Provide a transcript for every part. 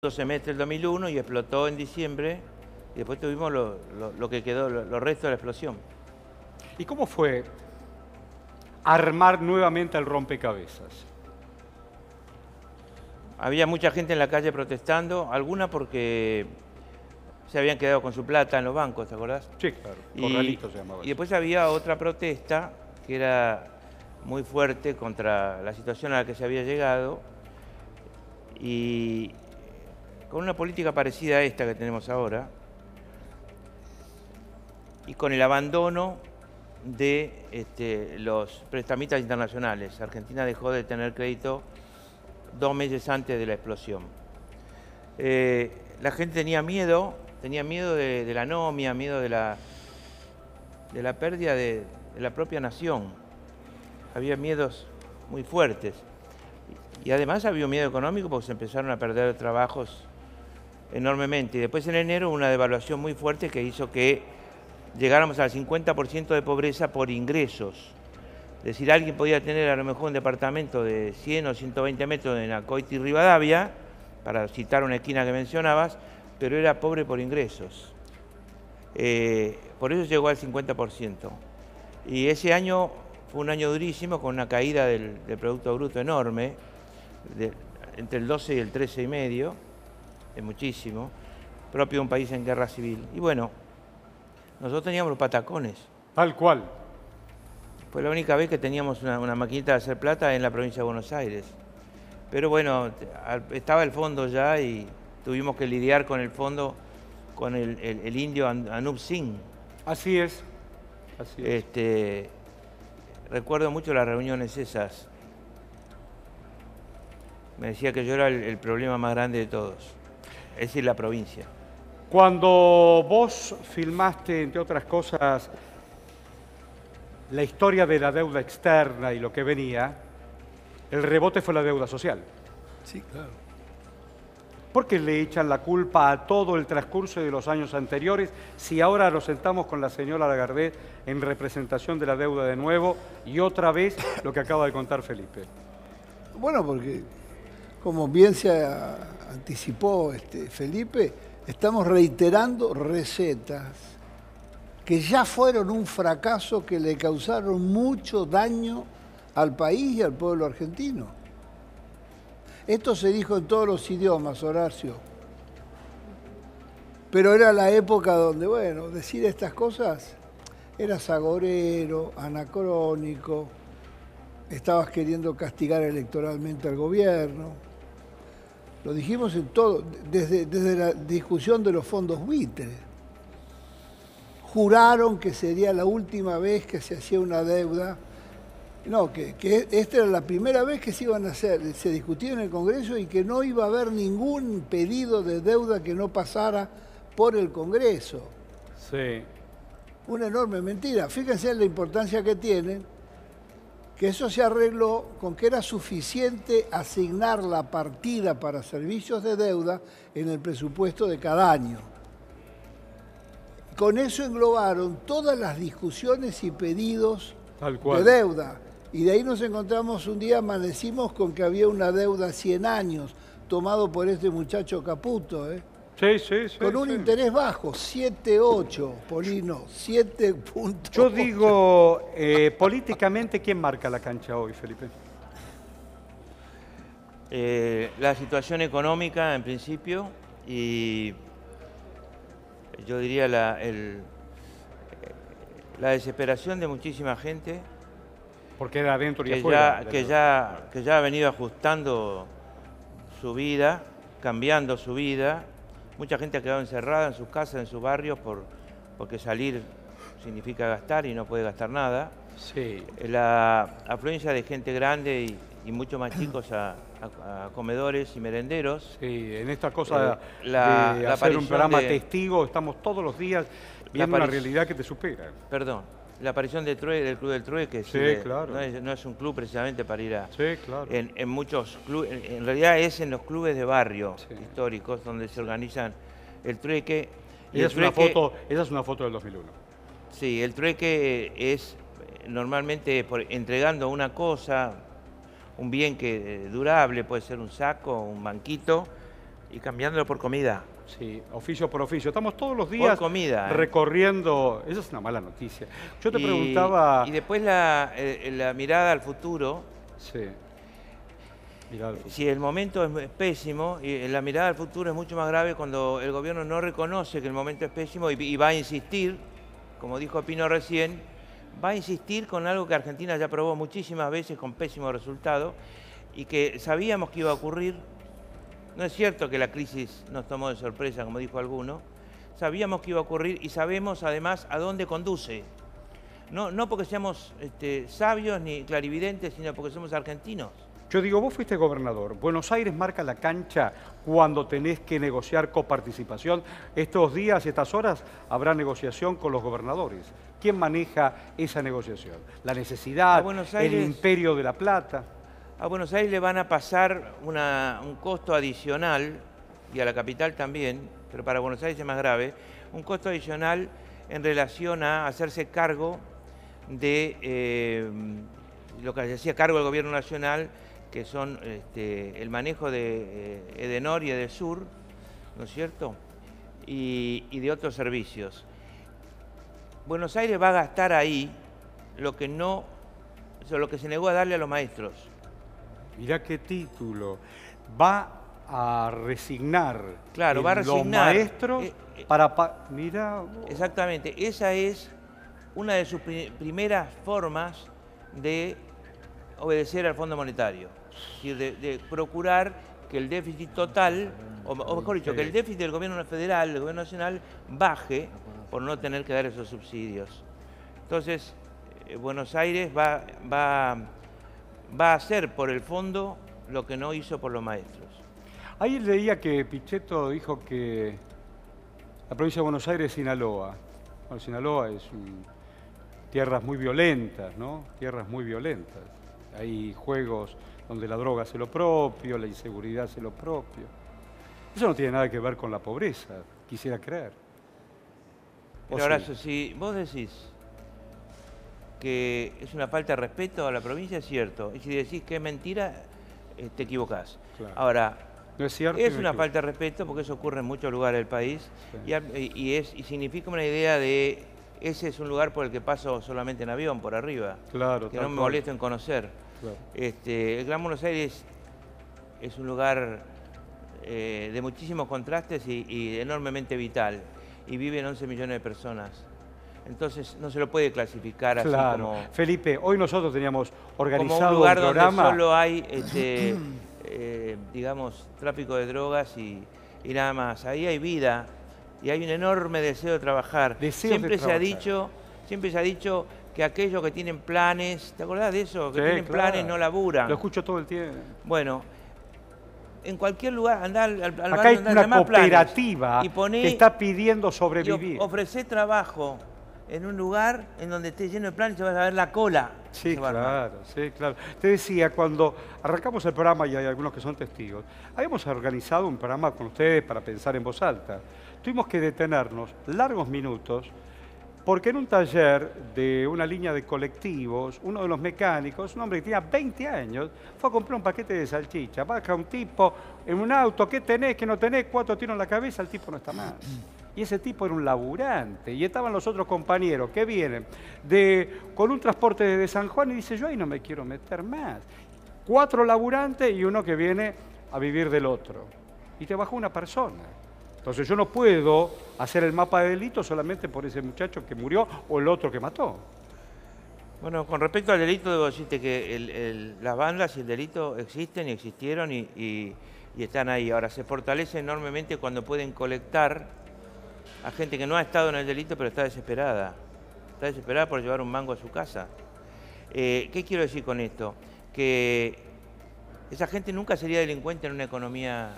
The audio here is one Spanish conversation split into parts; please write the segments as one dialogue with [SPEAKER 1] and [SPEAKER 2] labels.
[SPEAKER 1] semestre del 2001 y explotó en diciembre y después tuvimos lo que quedó, los restos de la explosión.
[SPEAKER 2] ¿Y cómo fue armar nuevamente el rompecabezas?
[SPEAKER 1] Había mucha gente en la calle protestando, alguna porque se habían quedado con su plata en los bancos, ¿te acordás?
[SPEAKER 2] Sí, claro, corralito se llamaba.
[SPEAKER 1] Y después había otra protesta que era muy fuerte contra la situación a la que se había llegado y con una política parecida a esta que tenemos ahora y con el abandono de los prestamistas internacionales. Argentina dejó de tener crédito 2 meses antes de la explosión. La gente tenía miedo de la anomia, miedo de la pérdida de la propia nación. Había miedos muy fuertes. Y además había un miedo económico porque se empezaron a perder trabajos enormemente. Y después en enero una devaluación muy fuerte que hizo que llegáramos al 50% de pobreza por ingresos. Es decir, alguien podía tener a lo mejor un departamento de 100 o 120 metros en Acoiti y Rivadavia, para citar una esquina que mencionabas, pero era pobre por ingresos. Por eso llegó al 50%. Y ese año fue un año durísimo, con una caída del Producto Bruto enorme, entre el 12 y el 13,5%, es muchísimo, propio de un país en guerra civil. Y bueno, nosotros teníamos los patacones.
[SPEAKER 2] Tal cual.
[SPEAKER 1] Fue la única vez que teníamos una maquinita de hacer plata en la provincia de Buenos Aires. Pero bueno, estaba el fondo ya y tuvimos que lidiar con el fondo, con el indio Anup Singh.
[SPEAKER 2] Así es. Así es.
[SPEAKER 1] Recuerdo mucho las reuniones esas. Me decía que yo era el problema más grande de todos, es decir, la provincia.
[SPEAKER 2] Cuando vos filmaste, entre otras cosas, la historia de la deuda externa y lo que venía, el rebote fue la deuda social.
[SPEAKER 3] Sí, claro.
[SPEAKER 2] ¿Por qué le echan la culpa a todo el transcurso de los años anteriores si ahora nos sentamos con la señora Lagarde en representación de la deuda de nuevo y otra vez lo que acaba de contar Felipe?
[SPEAKER 3] Bueno, porque como bien se anticipó Felipe, estamos reiterando recetas que ya fueron un fracaso, que le causaron mucho daño al país y al pueblo argentino. Esto se dijo en todos los idiomas, Horacio. Pero era la época donde, bueno, decir estas cosas era sagorero, anacrónico, estabas queriendo castigar electoralmente al gobierno. Lo dijimos en todo, desde la discusión de los fondos buitre. Juraron que sería la última vez que se hacía una deuda. No, que esta era la primera vez que se iban a hacer, se discutía en el Congreso y que no iba a haber ningún pedido de deuda que no pasara por el Congreso.
[SPEAKER 2] Sí.
[SPEAKER 3] Una enorme mentira. Fíjense en la importancia que tienen, que eso se arregló con que era suficiente asignar la partida para servicios de deuda en el presupuesto de cada año. Con eso englobaron todas las discusiones y pedidos de deuda. Y de ahí nos encontramos un día, amanecimos con que había una deuda a 100 años, tomado por este muchacho Caputo,
[SPEAKER 2] Sí, sí, sí.
[SPEAKER 3] con un interés bajo, 7,8, Polino, 7,8.
[SPEAKER 2] Yo digo, políticamente, ¿quién marca la cancha hoy, Felipe?
[SPEAKER 1] La situación económica, en principio, y yo diría la desesperación de muchísima gente.
[SPEAKER 2] Porque era adentro y afuera.
[SPEAKER 1] Que ya ha venido ajustando su vida, cambiando su vida. Mucha gente ha quedado encerrada en sus casas, en sus barrios, porque salir significa gastar y no puede gastar nada.
[SPEAKER 2] Sí.
[SPEAKER 1] La afluencia de gente grande y mucho más chicos a comedores y merenderos.
[SPEAKER 2] Sí, en esta cosa de
[SPEAKER 1] la
[SPEAKER 2] hacer un programa testigo, estamos todos los días viendo una realidad que te supera.
[SPEAKER 1] Perdón. La aparición del Club del Trueque,
[SPEAKER 2] sí, claro.
[SPEAKER 1] no es un club precisamente para ir a...
[SPEAKER 2] Sí, claro.
[SPEAKER 1] En muchos clubes, en realidad es en los clubes de barrio
[SPEAKER 2] sí.
[SPEAKER 1] históricos donde se organizan el trueque.
[SPEAKER 2] Esa es una foto del 2001.
[SPEAKER 1] Sí, el trueque es normalmente entregando una cosa, un bien durable, puede ser un saco, un banquito, y cambiándolo por comida.
[SPEAKER 2] Sí, oficio por oficio. Estamos todos los días
[SPEAKER 1] comida,
[SPEAKER 2] recorriendo... Esa es una mala noticia. Yo te
[SPEAKER 1] Y-
[SPEAKER 2] preguntaba...
[SPEAKER 1] Y después la mirada al futuro.
[SPEAKER 2] Sí. Mirá,
[SPEAKER 1] Si el momento es pésimo, y la mirada al futuro es mucho más grave cuando el gobierno no reconoce que el momento es pésimo y va a insistir, como dijo Pino recién, va a insistir con algo que Argentina ya probó muchísimas veces con pésimo resultado y que sabíamos que iba a ocurrir. No es cierto que la crisis nos tomó de sorpresa, como dijo alguno. Sabíamos que iba a ocurrir y sabemos además a dónde conduce. No porque seamos sabios ni clarividentes, sino porque somos argentinos.
[SPEAKER 2] yo digo, vos fuiste gobernador. Buenos Aires marca la cancha cuando tenés que negociar coparticipación. Estos días, estas horas, habrá negociación con los gobernadores. ¿Quién maneja esa negociación? La necesidad,
[SPEAKER 1] A Buenos
[SPEAKER 2] el
[SPEAKER 1] Aires-
[SPEAKER 2] imperio de la plata.
[SPEAKER 1] A Buenos Aires le van a pasar un costo adicional, y a la capital también, pero para Buenos Aires es más grave, un costo adicional en relación a hacerse cargo de lo que se hacía cargo el gobierno nacional, que son el manejo de Edenor y Edesur, ¿no es cierto? Y de otros servicios. Buenos Aires va a gastar ahí lo que se negó a darle a los maestros.
[SPEAKER 2] Mirá qué título. Va a resignar
[SPEAKER 1] Claro, va a
[SPEAKER 2] los
[SPEAKER 1] resignar.
[SPEAKER 2] maestros Mirá vos.
[SPEAKER 1] Exactamente, esa es una de sus primeras formas de obedecer al Fondo Monetario. Es decir, de procurar que el déficit total, o mejor dicho, que el déficit del gobierno federal, del gobierno nacional, baje por no tener que dar esos subsidios. Entonces, Buenos Aires va a hacer por el fondo lo que no hizo por los maestros.
[SPEAKER 2] Ahí leía que Pichetto dijo que la provincia de Buenos Aires es Sinaloa. Bueno, Sinaloa es tierras muy violentas, ¿no? Tierras muy violentas. Hay juegos donde la droga hace lo propio, la inseguridad hace lo propio. Eso no tiene nada que ver con la pobreza, quisiera creer. ¿O
[SPEAKER 1] Pero Horacio,
[SPEAKER 2] sí?
[SPEAKER 1] si vos decís que es una falta de respeto a la provincia, es cierto. Y si decís que es mentira, te equivocás.
[SPEAKER 2] Claro.
[SPEAKER 1] Ahora,
[SPEAKER 2] No es cierto.
[SPEAKER 1] es una falta de respeto porque eso ocurre en muchos lugares del país
[SPEAKER 2] Sí.
[SPEAKER 1] y significa una idea de ese es un lugar por el que paso solamente en avión, por arriba,
[SPEAKER 2] Claro,
[SPEAKER 1] que
[SPEAKER 2] tal
[SPEAKER 1] no me
[SPEAKER 2] cual.
[SPEAKER 1] molesto en conocer.
[SPEAKER 2] Claro.
[SPEAKER 1] El Gran Buenos Aires es un lugar de muchísimos contrastes y enormemente vital, y viven 11 millones de personas. Entonces no se lo puede clasificar así
[SPEAKER 2] Claro.
[SPEAKER 1] como
[SPEAKER 2] Felipe, hoy nosotros teníamos organizado
[SPEAKER 1] un lugar
[SPEAKER 2] un
[SPEAKER 1] donde
[SPEAKER 2] programa.
[SPEAKER 1] solo hay, digamos, tráfico de drogas y nada más. Ahí hay vida y hay un enorme deseo de trabajar.
[SPEAKER 2] Deseos de
[SPEAKER 1] Siempre se ha dicho que aquellos que tienen planes, ¿te acordás de eso? Que
[SPEAKER 2] Sí,
[SPEAKER 1] tienen
[SPEAKER 2] claro.
[SPEAKER 1] planes no laburan.
[SPEAKER 2] Lo escucho todo el tiempo.
[SPEAKER 1] Bueno, en cualquier lugar, andá al
[SPEAKER 2] Acá
[SPEAKER 1] barrio
[SPEAKER 2] hay
[SPEAKER 1] donde
[SPEAKER 2] una
[SPEAKER 1] haya más planes
[SPEAKER 2] cooperativa
[SPEAKER 1] y poné-
[SPEAKER 2] que está pidiendo
[SPEAKER 1] y
[SPEAKER 2] sobrevivir.
[SPEAKER 1] ofrecé trabajo en un lugar en donde esté lleno de planes, se vas a ver la cola.
[SPEAKER 2] Sí,
[SPEAKER 1] Se va a armar.
[SPEAKER 2] claro, sí, claro. Te decía, cuando arrancamos el programa, y hay algunos que son testigos, habíamos organizado un programa con ustedes para pensar en voz alta. Tuvimos que detenernos largos minutos porque en un taller de una línea de colectivos, uno de los mecánicos, un hombre que tenía 20 años, fue a comprar un paquete de salchicha. Baja un tipo en un auto, ¿qué tenés, qué no tenés? 4 tiros en la cabeza, el tipo no está más. Y ese tipo era un laburante. Y estaban los otros compañeros que vienen con un transporte desde San Juan y dice, yo ahí no me quiero meter más. 4 laburantes y uno que viene a vivir del otro. Y te bajó una persona. Entonces yo no puedo hacer el mapa de delito solamente por ese muchacho que murió o el otro que mató.
[SPEAKER 1] Bueno, con respecto al delito, debo decirte que las bandas y el delito existen y existieron y están ahí. Ahora, se fortalece enormemente cuando pueden colectar a gente que no ha estado en el delito, pero está desesperada. Está desesperada por llevar un mango a su casa. ¿Qué quiero decir con esto? Que esa gente nunca sería delincuente en una economía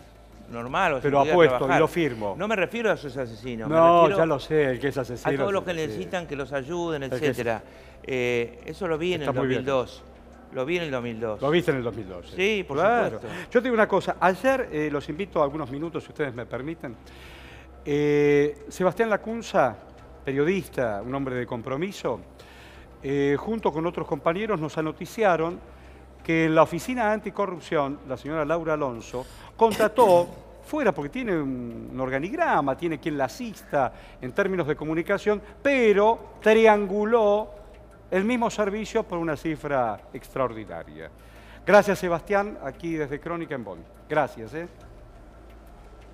[SPEAKER 1] normal. O si
[SPEAKER 2] Pero
[SPEAKER 1] pudiera
[SPEAKER 2] apuesto
[SPEAKER 1] trabajar.
[SPEAKER 2] y lo firmo.
[SPEAKER 1] No me refiero a esos asesinos. me
[SPEAKER 2] No,
[SPEAKER 1] refiero
[SPEAKER 2] ya lo sé, el que es asesino.
[SPEAKER 1] a todos los que
[SPEAKER 2] sí.
[SPEAKER 1] necesitan que los ayuden,
[SPEAKER 2] que es-
[SPEAKER 1] etcétera. Eso lo vi en
[SPEAKER 2] Está
[SPEAKER 1] el
[SPEAKER 2] muy bien.
[SPEAKER 1] 2002. Lo vi en el 2002.
[SPEAKER 2] Lo viste en el 2012.
[SPEAKER 1] Sí, por
[SPEAKER 2] claro.
[SPEAKER 1] supuesto.
[SPEAKER 2] Yo te digo una cosa. Ayer, los invito a algunos minutos, si ustedes me permiten. Sebastián Lacunza, periodista, un hombre de compromiso, junto con otros compañeros nos anoticiaron que en la Oficina Anticorrupción, la señora Laura Alonso, contrató fuera, porque tiene un organigrama, tiene quien la asista en términos de comunicación, pero trianguló el mismo servicio por una cifra extraordinaria. Gracias, Sebastián, aquí desde Crónica en Bonn. Gracias.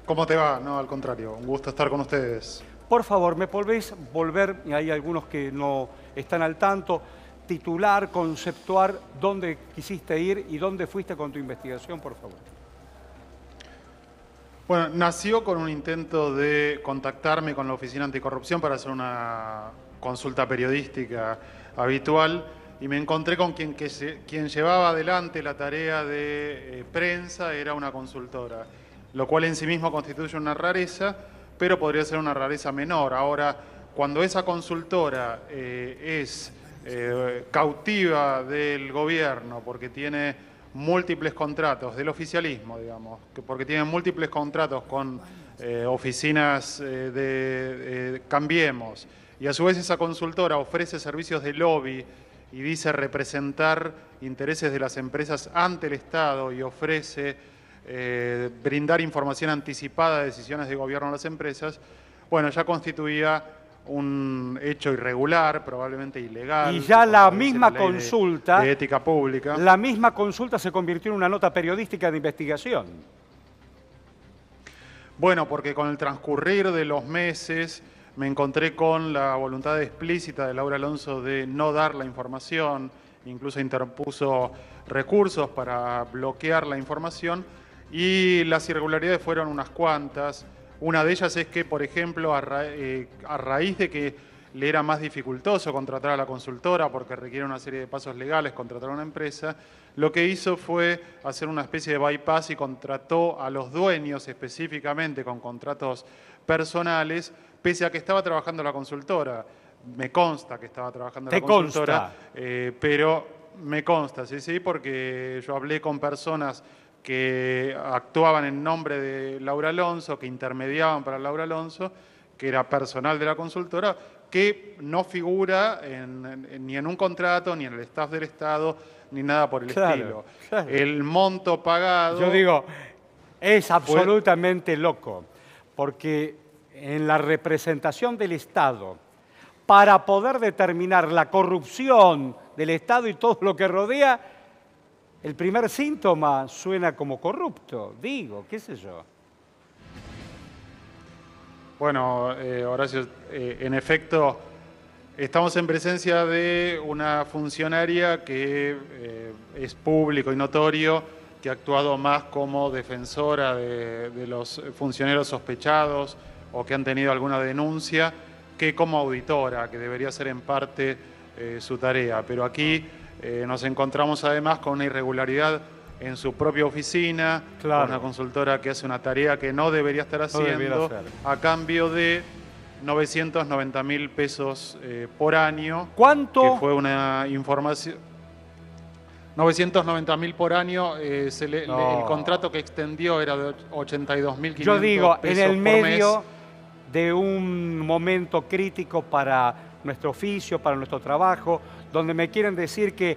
[SPEAKER 4] ¿Cómo te va? No, al contrario, un gusto estar con ustedes.
[SPEAKER 2] Por favor, ¿me podés volver? Hay algunos que no están al tanto. Titular, conceptuar, dónde quisiste ir y dónde fuiste con tu investigación, por favor.
[SPEAKER 4] Bueno, nació con un intento de contactarme con la Oficina Anticorrupción para hacer una consulta periodística habitual y me encontré con quien llevaba adelante la tarea de prensa, era una consultora, lo cual en sí mismo constituye una rareza, pero podría ser una rareza menor. Ahora, cuando esa consultora es cautiva del gobierno porque tiene múltiples contratos, del oficialismo, digamos, porque tiene múltiples contratos con oficinas de Cambiemos, y a su vez esa consultora ofrece servicios de lobby y dice representar intereses de las empresas ante el Estado y ofrece brindar información anticipada de decisiones de gobierno a las empresas, bueno, ya constituía un hecho irregular, probablemente ilegal.
[SPEAKER 2] Y ya la misma consulta,
[SPEAKER 4] de ética pública.
[SPEAKER 2] La misma consulta se convirtió en una nota periodística de investigación.
[SPEAKER 4] Bueno, porque con el transcurrir de los meses me encontré con la voluntad explícita de Laura Alonso de no dar la información, incluso interpuso recursos para bloquear la información y las irregularidades fueron unas cuantas. Una de ellas es que, por ejemplo, a raíz de que le era más dificultoso contratar a la consultora porque requiere una serie de pasos legales contratar a una empresa, lo que hizo fue hacer una especie de bypass y contrató a los dueños específicamente con contratos personales, pese a que estaba trabajando la consultora. Me consta que estaba trabajando la consultora, pero me consta, sí, porque yo hablé con personas que actuaban en nombre de Laura Alonso, que intermediaban para Laura Alonso, que era personal de la consultora, que no figura ni en un contrato, ni en el staff del Estado, ni nada por el estilo. Claro. El monto pagado...
[SPEAKER 2] Yo digo, es absolutamente loco, porque en la representación del Estado, para poder determinar la corrupción del Estado y todo lo que rodea, el primer síntoma suena como corrupto, digo, qué sé yo.
[SPEAKER 4] Bueno, Horacio, en efecto, estamos en presencia de una funcionaria que es público y notorio, que ha actuado más como defensora de los funcionarios sospechados o que han tenido alguna denuncia, que como auditora, que debería ser en parte su tarea. Pero aquí nos encontramos además con una irregularidad en su propia oficina, con una consultora que hace una tarea que no debería estar haciendo, a cambio de 990.000 pesos por año.
[SPEAKER 2] ¿Cuánto?
[SPEAKER 4] Que fue una información... 990.000 por año, el contrato que extendió era de 82.500 pesos.
[SPEAKER 2] Yo digo, en el medio
[SPEAKER 4] mes
[SPEAKER 2] de un momento crítico para nuestro oficio, para nuestro trabajo, donde me quieren decir que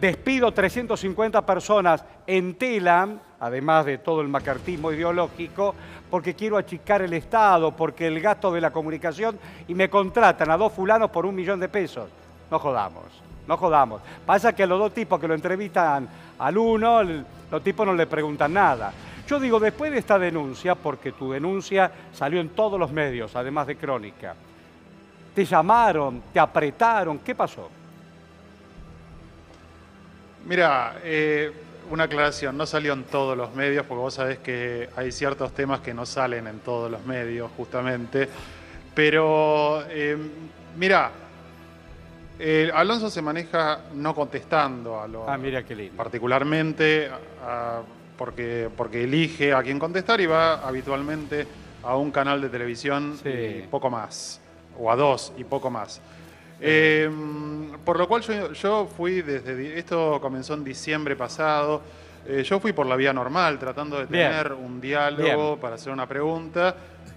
[SPEAKER 2] despido 350 personas en Telam, además de todo el macartismo ideológico, porque quiero achicar el Estado, porque el gasto de la comunicación, y me contratan a 2 fulanos por 1 millón de pesos. No jodamos, no jodamos. Pasa que a los 2 tipos que lo entrevistan al uno, los tipos no le preguntan nada. Yo digo, después de esta denuncia, porque tu denuncia salió en todos los medios, además de Crónica, te llamaron, te apretaron, ¿qué pasó?
[SPEAKER 4] Mira, una aclaración, no salió en todos los medios, porque vos sabés que hay ciertos temas que no salen en todos los medios, justamente. Pero, mira, Alonso se maneja no contestando a lo...
[SPEAKER 2] mira qué lindo.
[SPEAKER 4] Particularmente porque elige a quién contestar y va habitualmente a un canal de televisión y poco más, o a 2 y poco más. Por lo cual yo fui esto comenzó en diciembre pasado, yo fui por la vía normal tratando de tener un diálogo para hacer una pregunta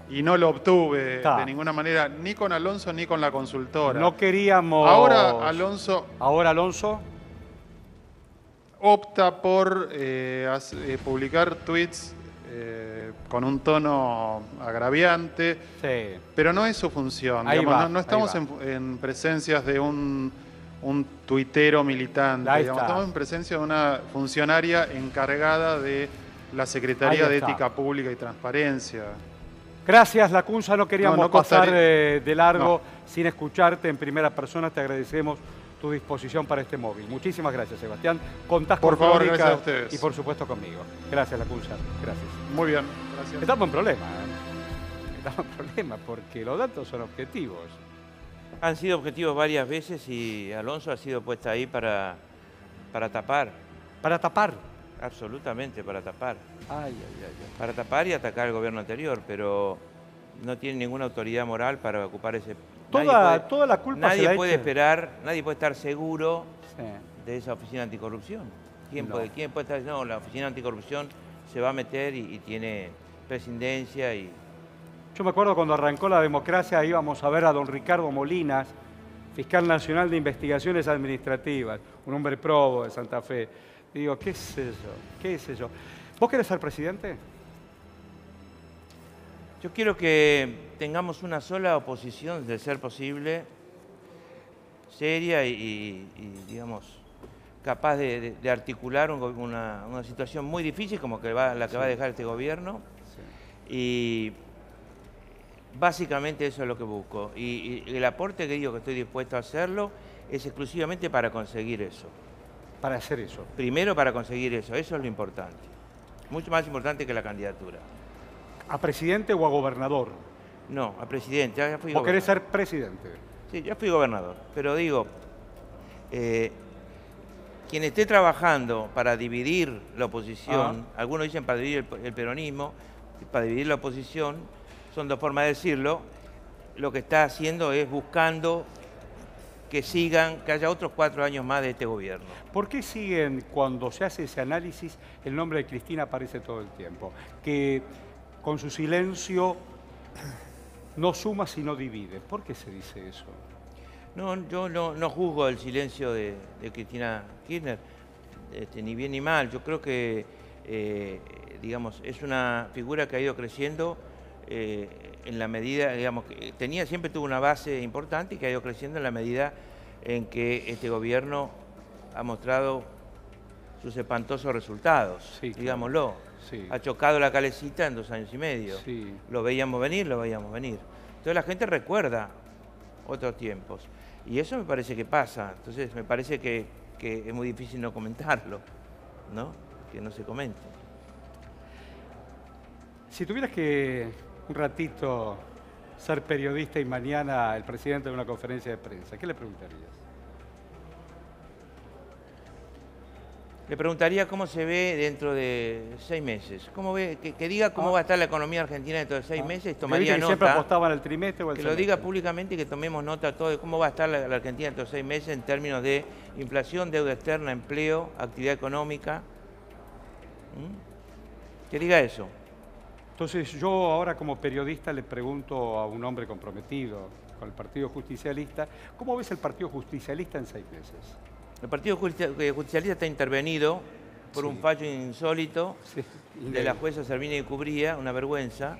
[SPEAKER 4] y no lo obtuve de ninguna manera, ni con Alonso ni con la consultora.
[SPEAKER 2] No queríamos...
[SPEAKER 4] Ahora Alonso
[SPEAKER 2] opta
[SPEAKER 4] por publicar tweets con un tono agraviante,
[SPEAKER 2] Sí.
[SPEAKER 4] pero no es su función.
[SPEAKER 2] Ahí
[SPEAKER 4] Digamos,
[SPEAKER 2] va,
[SPEAKER 4] no
[SPEAKER 2] ahí
[SPEAKER 4] estamos
[SPEAKER 2] va.
[SPEAKER 4] en presencias de un tuitero militante,
[SPEAKER 2] Ahí
[SPEAKER 4] digamos,
[SPEAKER 2] está.
[SPEAKER 4] estamos en presencia de una funcionaria encargada de la Secretaría
[SPEAKER 2] Ahí
[SPEAKER 4] de
[SPEAKER 2] está.
[SPEAKER 4] Ética Pública y Transparencia.
[SPEAKER 2] Gracias, Lacunza. No queríamos
[SPEAKER 4] No
[SPEAKER 2] pasar
[SPEAKER 4] costaría-
[SPEAKER 2] de largo sin escucharte en primera persona. Te agradecemos tu disposición para este móvil. Muchísimas gracias, Sebastián. Contás
[SPEAKER 4] Por
[SPEAKER 2] con
[SPEAKER 4] favor,
[SPEAKER 2] Crónica
[SPEAKER 4] gracias a ustedes.
[SPEAKER 2] y por supuesto conmigo. Gracias, Lacunza. Gracias.
[SPEAKER 4] Muy bien, gracias.
[SPEAKER 2] Estamos en problema, ¿eh? Estamos en problema porque los datos son objetivos.
[SPEAKER 1] Han sido objetivos varias veces y Alonso ha sido puesta ahí para tapar,
[SPEAKER 2] Para tapar.
[SPEAKER 1] absolutamente para tapar.
[SPEAKER 2] Ay, ay, ay.
[SPEAKER 1] Para tapar y atacar al gobierno anterior, pero no tiene ninguna autoridad moral para ocupar ese...
[SPEAKER 2] Toda la culpa se
[SPEAKER 1] Nadie
[SPEAKER 2] la
[SPEAKER 1] puede
[SPEAKER 2] echa-
[SPEAKER 1] esperar, nadie puede estar seguro
[SPEAKER 2] Sí.
[SPEAKER 1] de esa oficina anticorrupción. ¿Quién
[SPEAKER 2] No.
[SPEAKER 1] puede estar? No, la oficina anticorrupción se va a meter y tiene presidencia y...
[SPEAKER 2] Yo me acuerdo cuando arrancó la democracia íbamos a ver a don Ricardo Molinas, fiscal nacional de investigaciones administrativas, un hombre probo de Santa Fe. Y digo, ¿qué es eso? ¿Qué es eso? ¿Vos querés ser presidente?
[SPEAKER 1] Yo quiero que tengamos una sola oposición, de ser posible, seria y, digamos, capaz de articular una situación muy difícil como la que va a dejar este gobierno. Y básicamente eso es lo que busco. Y el aporte que digo que estoy dispuesto a hacerlo es exclusivamente para conseguir eso.
[SPEAKER 2] Para hacer eso.
[SPEAKER 1] Primero para conseguir eso es lo importante. Mucho más importante que la candidatura.
[SPEAKER 2] ¿A presidente o a gobernador?
[SPEAKER 1] No, a presidente. Ya fui
[SPEAKER 2] ¿Vos querés
[SPEAKER 1] gobernador.
[SPEAKER 2] ser presidente?
[SPEAKER 1] Sí, ya fui gobernador. Pero digo, quien esté trabajando para dividir la oposición, algunos dicen para dividir el peronismo, para dividir la oposición, son dos formas de decirlo, lo que está haciendo es buscando que haya otros 4 años más de este gobierno.
[SPEAKER 2] ¿Por qué siguen, cuando se hace ese análisis, el nombre de Cristina aparece todo el tiempo? Que con su silencio no suma sino divide. ¿Por qué se dice eso?
[SPEAKER 1] No, yo no juzgo el silencio de Cristina Kirchner, ni bien ni mal. Yo creo que, digamos, es una figura que ha ido creciendo en la medida, digamos, que siempre tuvo una base importante y que ha ido creciendo en la medida en que este gobierno ha mostrado sus espantosos resultados,
[SPEAKER 2] Sí, claro.
[SPEAKER 1] digámoslo.
[SPEAKER 2] Sí.
[SPEAKER 1] Ha chocado la calecita en 2 años y medio.
[SPEAKER 2] Sí.
[SPEAKER 1] Lo veíamos venir. Entonces la gente recuerda otros tiempos. Y eso me parece que pasa. Entonces me parece que es muy difícil no comentarlo, ¿no? Que no se comente.
[SPEAKER 2] Si tuvieras que un ratito ser periodista y mañana el presidente de una conferencia de prensa, ¿qué le preguntarías?
[SPEAKER 1] Le preguntaría cómo se ve dentro de 6 meses. ¿Cómo ve, que diga cómo va a estar la economía argentina dentro de 6 meses, tomaría
[SPEAKER 2] que siempre
[SPEAKER 1] nota.
[SPEAKER 2] apostaban al trimestre o al
[SPEAKER 1] Que lo
[SPEAKER 2] semestre.
[SPEAKER 1] diga públicamente y que tomemos nota todo de cómo va a estar la Argentina dentro de 6 meses en términos de inflación, deuda externa, empleo, actividad económica. Que diga eso.
[SPEAKER 2] Entonces yo ahora como periodista le pregunto a un hombre comprometido con el Partido Justicialista, ¿cómo ves el Partido Justicialista en 6 meses?
[SPEAKER 1] El Partido Justicialista está intervenido por
[SPEAKER 2] Sí.
[SPEAKER 1] un fallo insólito
[SPEAKER 2] Sí,
[SPEAKER 1] de la jueza Servini de Cubría, una vergüenza,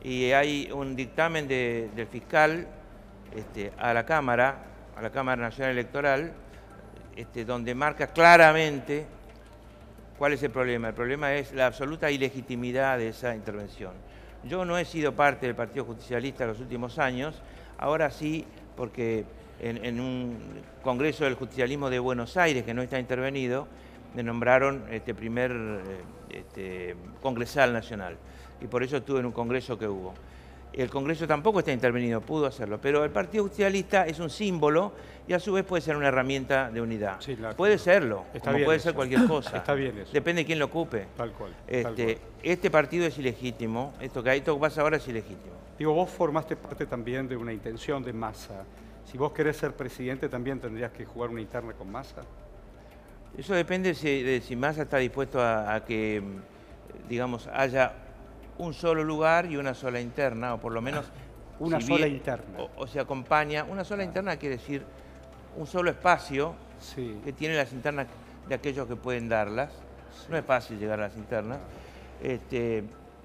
[SPEAKER 2] sí.
[SPEAKER 1] y hay un dictamen del fiscal a la Cámara Nacional Electoral, donde marca claramente cuál es el problema. El problema es la absoluta ilegitimidad de esa intervención. Yo no he sido parte del Partido Justicialista en los últimos años, ahora sí, porque en un congreso del justicialismo de Buenos Aires, que no está intervenido, me nombraron primer congresal nacional. Y por eso estuve en un congreso que hubo. El congreso tampoco está intervenido, pudo hacerlo, pero el Partido Justicialista es un símbolo y a su vez puede ser una herramienta de unidad.
[SPEAKER 2] Sí, claro.
[SPEAKER 1] Puede serlo,
[SPEAKER 2] Está
[SPEAKER 1] como
[SPEAKER 2] bien
[SPEAKER 1] puede
[SPEAKER 2] eso.
[SPEAKER 1] ser cualquier cosa.
[SPEAKER 2] Está bien eso.
[SPEAKER 1] Depende de quién lo ocupe.
[SPEAKER 2] Tal cual. Tal cual.
[SPEAKER 1] Este partido es ilegítimo, esto que pasa ahora es ilegítimo.
[SPEAKER 2] Digo, vos formaste parte también de una intención de Massa. Si vos querés ser presidente, también tendrías que jugar una interna con Massa.
[SPEAKER 1] Eso depende de si Massa está dispuesto a que, digamos, haya un solo lugar y una sola interna, o por lo menos...
[SPEAKER 2] Una
[SPEAKER 1] si
[SPEAKER 2] sola
[SPEAKER 1] bien-
[SPEAKER 2] interna.
[SPEAKER 1] O se acompaña. Una sola interna quiere decir un solo espacio
[SPEAKER 2] Sí.
[SPEAKER 1] que tiene las internas de aquellos que pueden darlas. No es fácil llegar a las internas.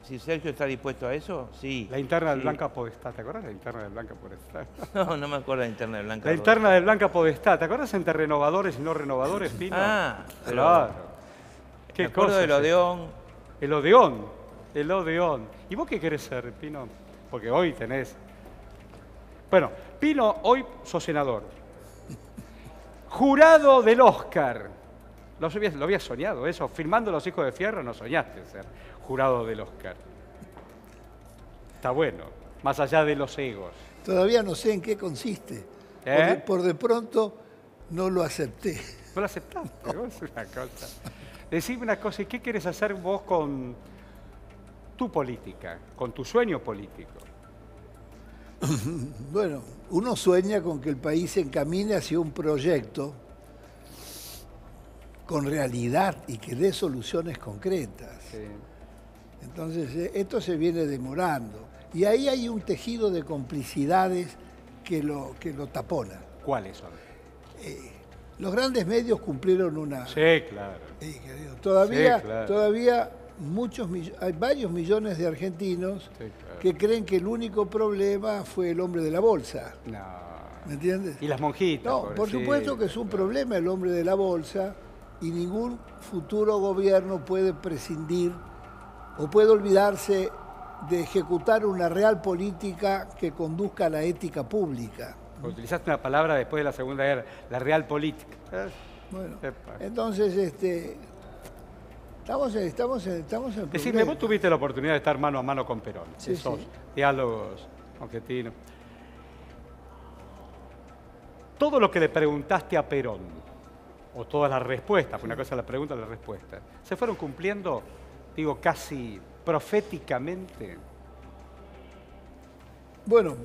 [SPEAKER 1] Si Sergio está dispuesto a eso, sí.
[SPEAKER 2] La interna del
[SPEAKER 1] Sí.
[SPEAKER 2] Blanca Podestá, ¿te acuerdas? La interna del Blanca Podestá.
[SPEAKER 1] No, no me acuerdo de la interna de Blanca.
[SPEAKER 2] La interna del Blanca Podestá, ¿te acuerdas entre renovadores y no renovadores, Pino?
[SPEAKER 1] Ah, pero
[SPEAKER 2] claro.
[SPEAKER 1] me
[SPEAKER 2] Qué
[SPEAKER 1] acuerdo
[SPEAKER 2] cosa
[SPEAKER 1] del
[SPEAKER 2] es
[SPEAKER 1] Odeón.
[SPEAKER 2] El Odeón, el Odeón. ¿Y vos qué querés ser, Pino? Porque hoy tenés... Bueno, Pino, hoy sos senador. Jurado del Oscar. Lo habías soñado eso. Firmando Los Hijos de Fierro no soñaste ser jurado del Oscar. Está bueno, más allá de los egos.
[SPEAKER 3] Todavía no sé en qué consiste.
[SPEAKER 2] ¿Eh?
[SPEAKER 3] Por de pronto no lo acepté.
[SPEAKER 2] No lo aceptaste, vos es una cosa. Decime una cosa, ¿y qué quieres hacer vos con tu política, con tu sueño político?
[SPEAKER 3] Bueno, uno sueña con que el país se encamine hacia un proyecto con realidad y que dé soluciones concretas.
[SPEAKER 2] Sí.
[SPEAKER 3] Entonces, esto se viene demorando. Y ahí hay un tejido de complicidades que lo tapona.
[SPEAKER 2] ¿Cuáles son?
[SPEAKER 3] Los grandes medios cumplieron una...
[SPEAKER 2] Sí, claro.
[SPEAKER 3] Sí, querido. Todavía,
[SPEAKER 2] Sí, claro.
[SPEAKER 3] todavía hay varios millones de argentinos
[SPEAKER 2] Sí, claro.
[SPEAKER 3] que creen que el único problema fue el hombre de la bolsa.
[SPEAKER 2] No.
[SPEAKER 3] ¿Me entiendes?
[SPEAKER 2] Y las monjitas.
[SPEAKER 3] No, por supuesto que es un problema el hombre de la bolsa y ningún futuro gobierno puede prescindir o puede olvidarse de ejecutar una real política que conduzca a la ética pública.
[SPEAKER 2] Utilizaste una palabra después de la Segunda Guerra, la real política.
[SPEAKER 3] Bueno,
[SPEAKER 2] Epa.
[SPEAKER 3] entonces, estamos en
[SPEAKER 2] Decime,
[SPEAKER 3] problemas.
[SPEAKER 2] vos tuviste la oportunidad de estar mano a mano con Perón,
[SPEAKER 3] Sí,
[SPEAKER 2] esos
[SPEAKER 3] sí.
[SPEAKER 2] diálogos argentinos. Todo lo que le preguntaste a Perón, o todas las respuestas, porque una cosa es la pregunta y la respuesta, ¿se fueron cumpliendo, digo, casi proféticamente?
[SPEAKER 3] Bueno,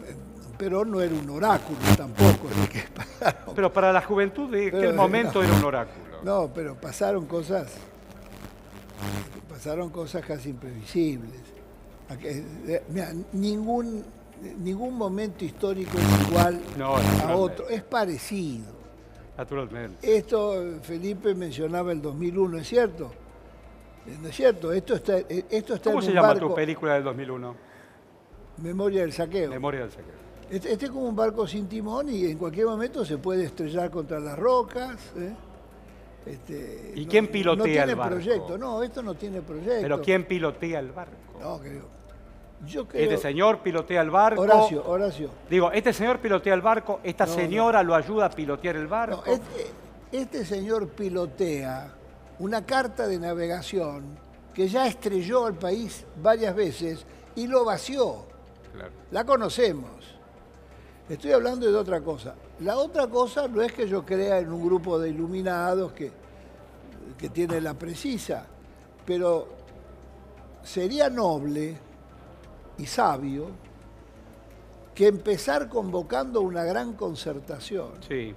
[SPEAKER 3] Perón no era un oráculo tampoco. el que pasaron.
[SPEAKER 2] Pero para la juventud de aquel
[SPEAKER 3] Pero,
[SPEAKER 2] momento
[SPEAKER 3] no.
[SPEAKER 2] era un oráculo.
[SPEAKER 3] No, pero pasaron cosas casi imprevisibles. Mira, ningún momento histórico es igual
[SPEAKER 2] No,
[SPEAKER 3] a
[SPEAKER 2] naturalmente.
[SPEAKER 3] otro, es parecido.
[SPEAKER 2] Naturalmente.
[SPEAKER 3] Esto, Felipe mencionaba el 2001, ¿es cierto? ¿No es cierto? Esto está
[SPEAKER 2] ¿Cómo
[SPEAKER 3] en
[SPEAKER 2] se
[SPEAKER 3] un
[SPEAKER 2] llama
[SPEAKER 3] barco,
[SPEAKER 2] tu película del 2001?
[SPEAKER 3] Memoria del Saqueo.
[SPEAKER 2] Memoria del Secreto.
[SPEAKER 3] Este es como un barco sin timón y en cualquier momento se puede estrellar contra las rocas.
[SPEAKER 2] ¿Y quién pilotea el barco?
[SPEAKER 3] No tiene proyecto, no, esto no tiene proyecto.
[SPEAKER 2] ¿Pero quién pilotea el barco?
[SPEAKER 3] No, querido. Yo creo...
[SPEAKER 2] Este señor pilotea el barco.
[SPEAKER 3] Horacio.
[SPEAKER 2] Digo, este señor pilotea el barco, esta
[SPEAKER 3] No,
[SPEAKER 2] señora lo ayuda a pilotear el
[SPEAKER 3] No,
[SPEAKER 2] barco.
[SPEAKER 3] este señor pilotea una carta de navegación que ya estrelló al país varias veces y lo vació.
[SPEAKER 2] Claro.
[SPEAKER 3] La conocemos. Estoy hablando de otra cosa. La otra cosa no es que yo crea en un grupo de iluminados que tiene la precisa, pero sería noble y sabio que empezar convocando una gran concertación.
[SPEAKER 2] Sí,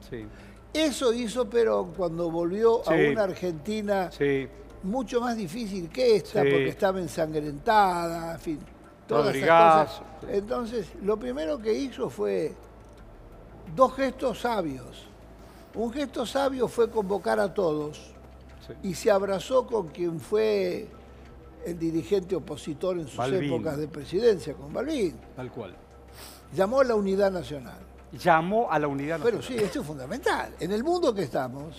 [SPEAKER 2] sí,
[SPEAKER 3] Eso hizo Perón cuando volvió a
[SPEAKER 2] Sí.
[SPEAKER 3] una Argentina
[SPEAKER 2] sí.
[SPEAKER 3] mucho más difícil que esta,
[SPEAKER 2] Sí.
[SPEAKER 3] porque estaba ensangrentada, en fin, todas esas
[SPEAKER 2] Rodrigazo,
[SPEAKER 3] cosas.
[SPEAKER 2] sí.
[SPEAKER 3] Entonces, lo primero que hizo fue dos gestos sabios. Un gesto sabio fue convocar a todos
[SPEAKER 2] Sí.
[SPEAKER 3] y se abrazó con quien fue el dirigente opositor en sus
[SPEAKER 2] Balbín.
[SPEAKER 3] épocas de presidencia, con Balbín.
[SPEAKER 2] Tal cual.
[SPEAKER 3] Llamó a la unidad nacional.
[SPEAKER 2] Llamó a la unidad
[SPEAKER 3] Pero
[SPEAKER 2] nacional.
[SPEAKER 3] sí, esto es fundamental. En el mundo que estamos,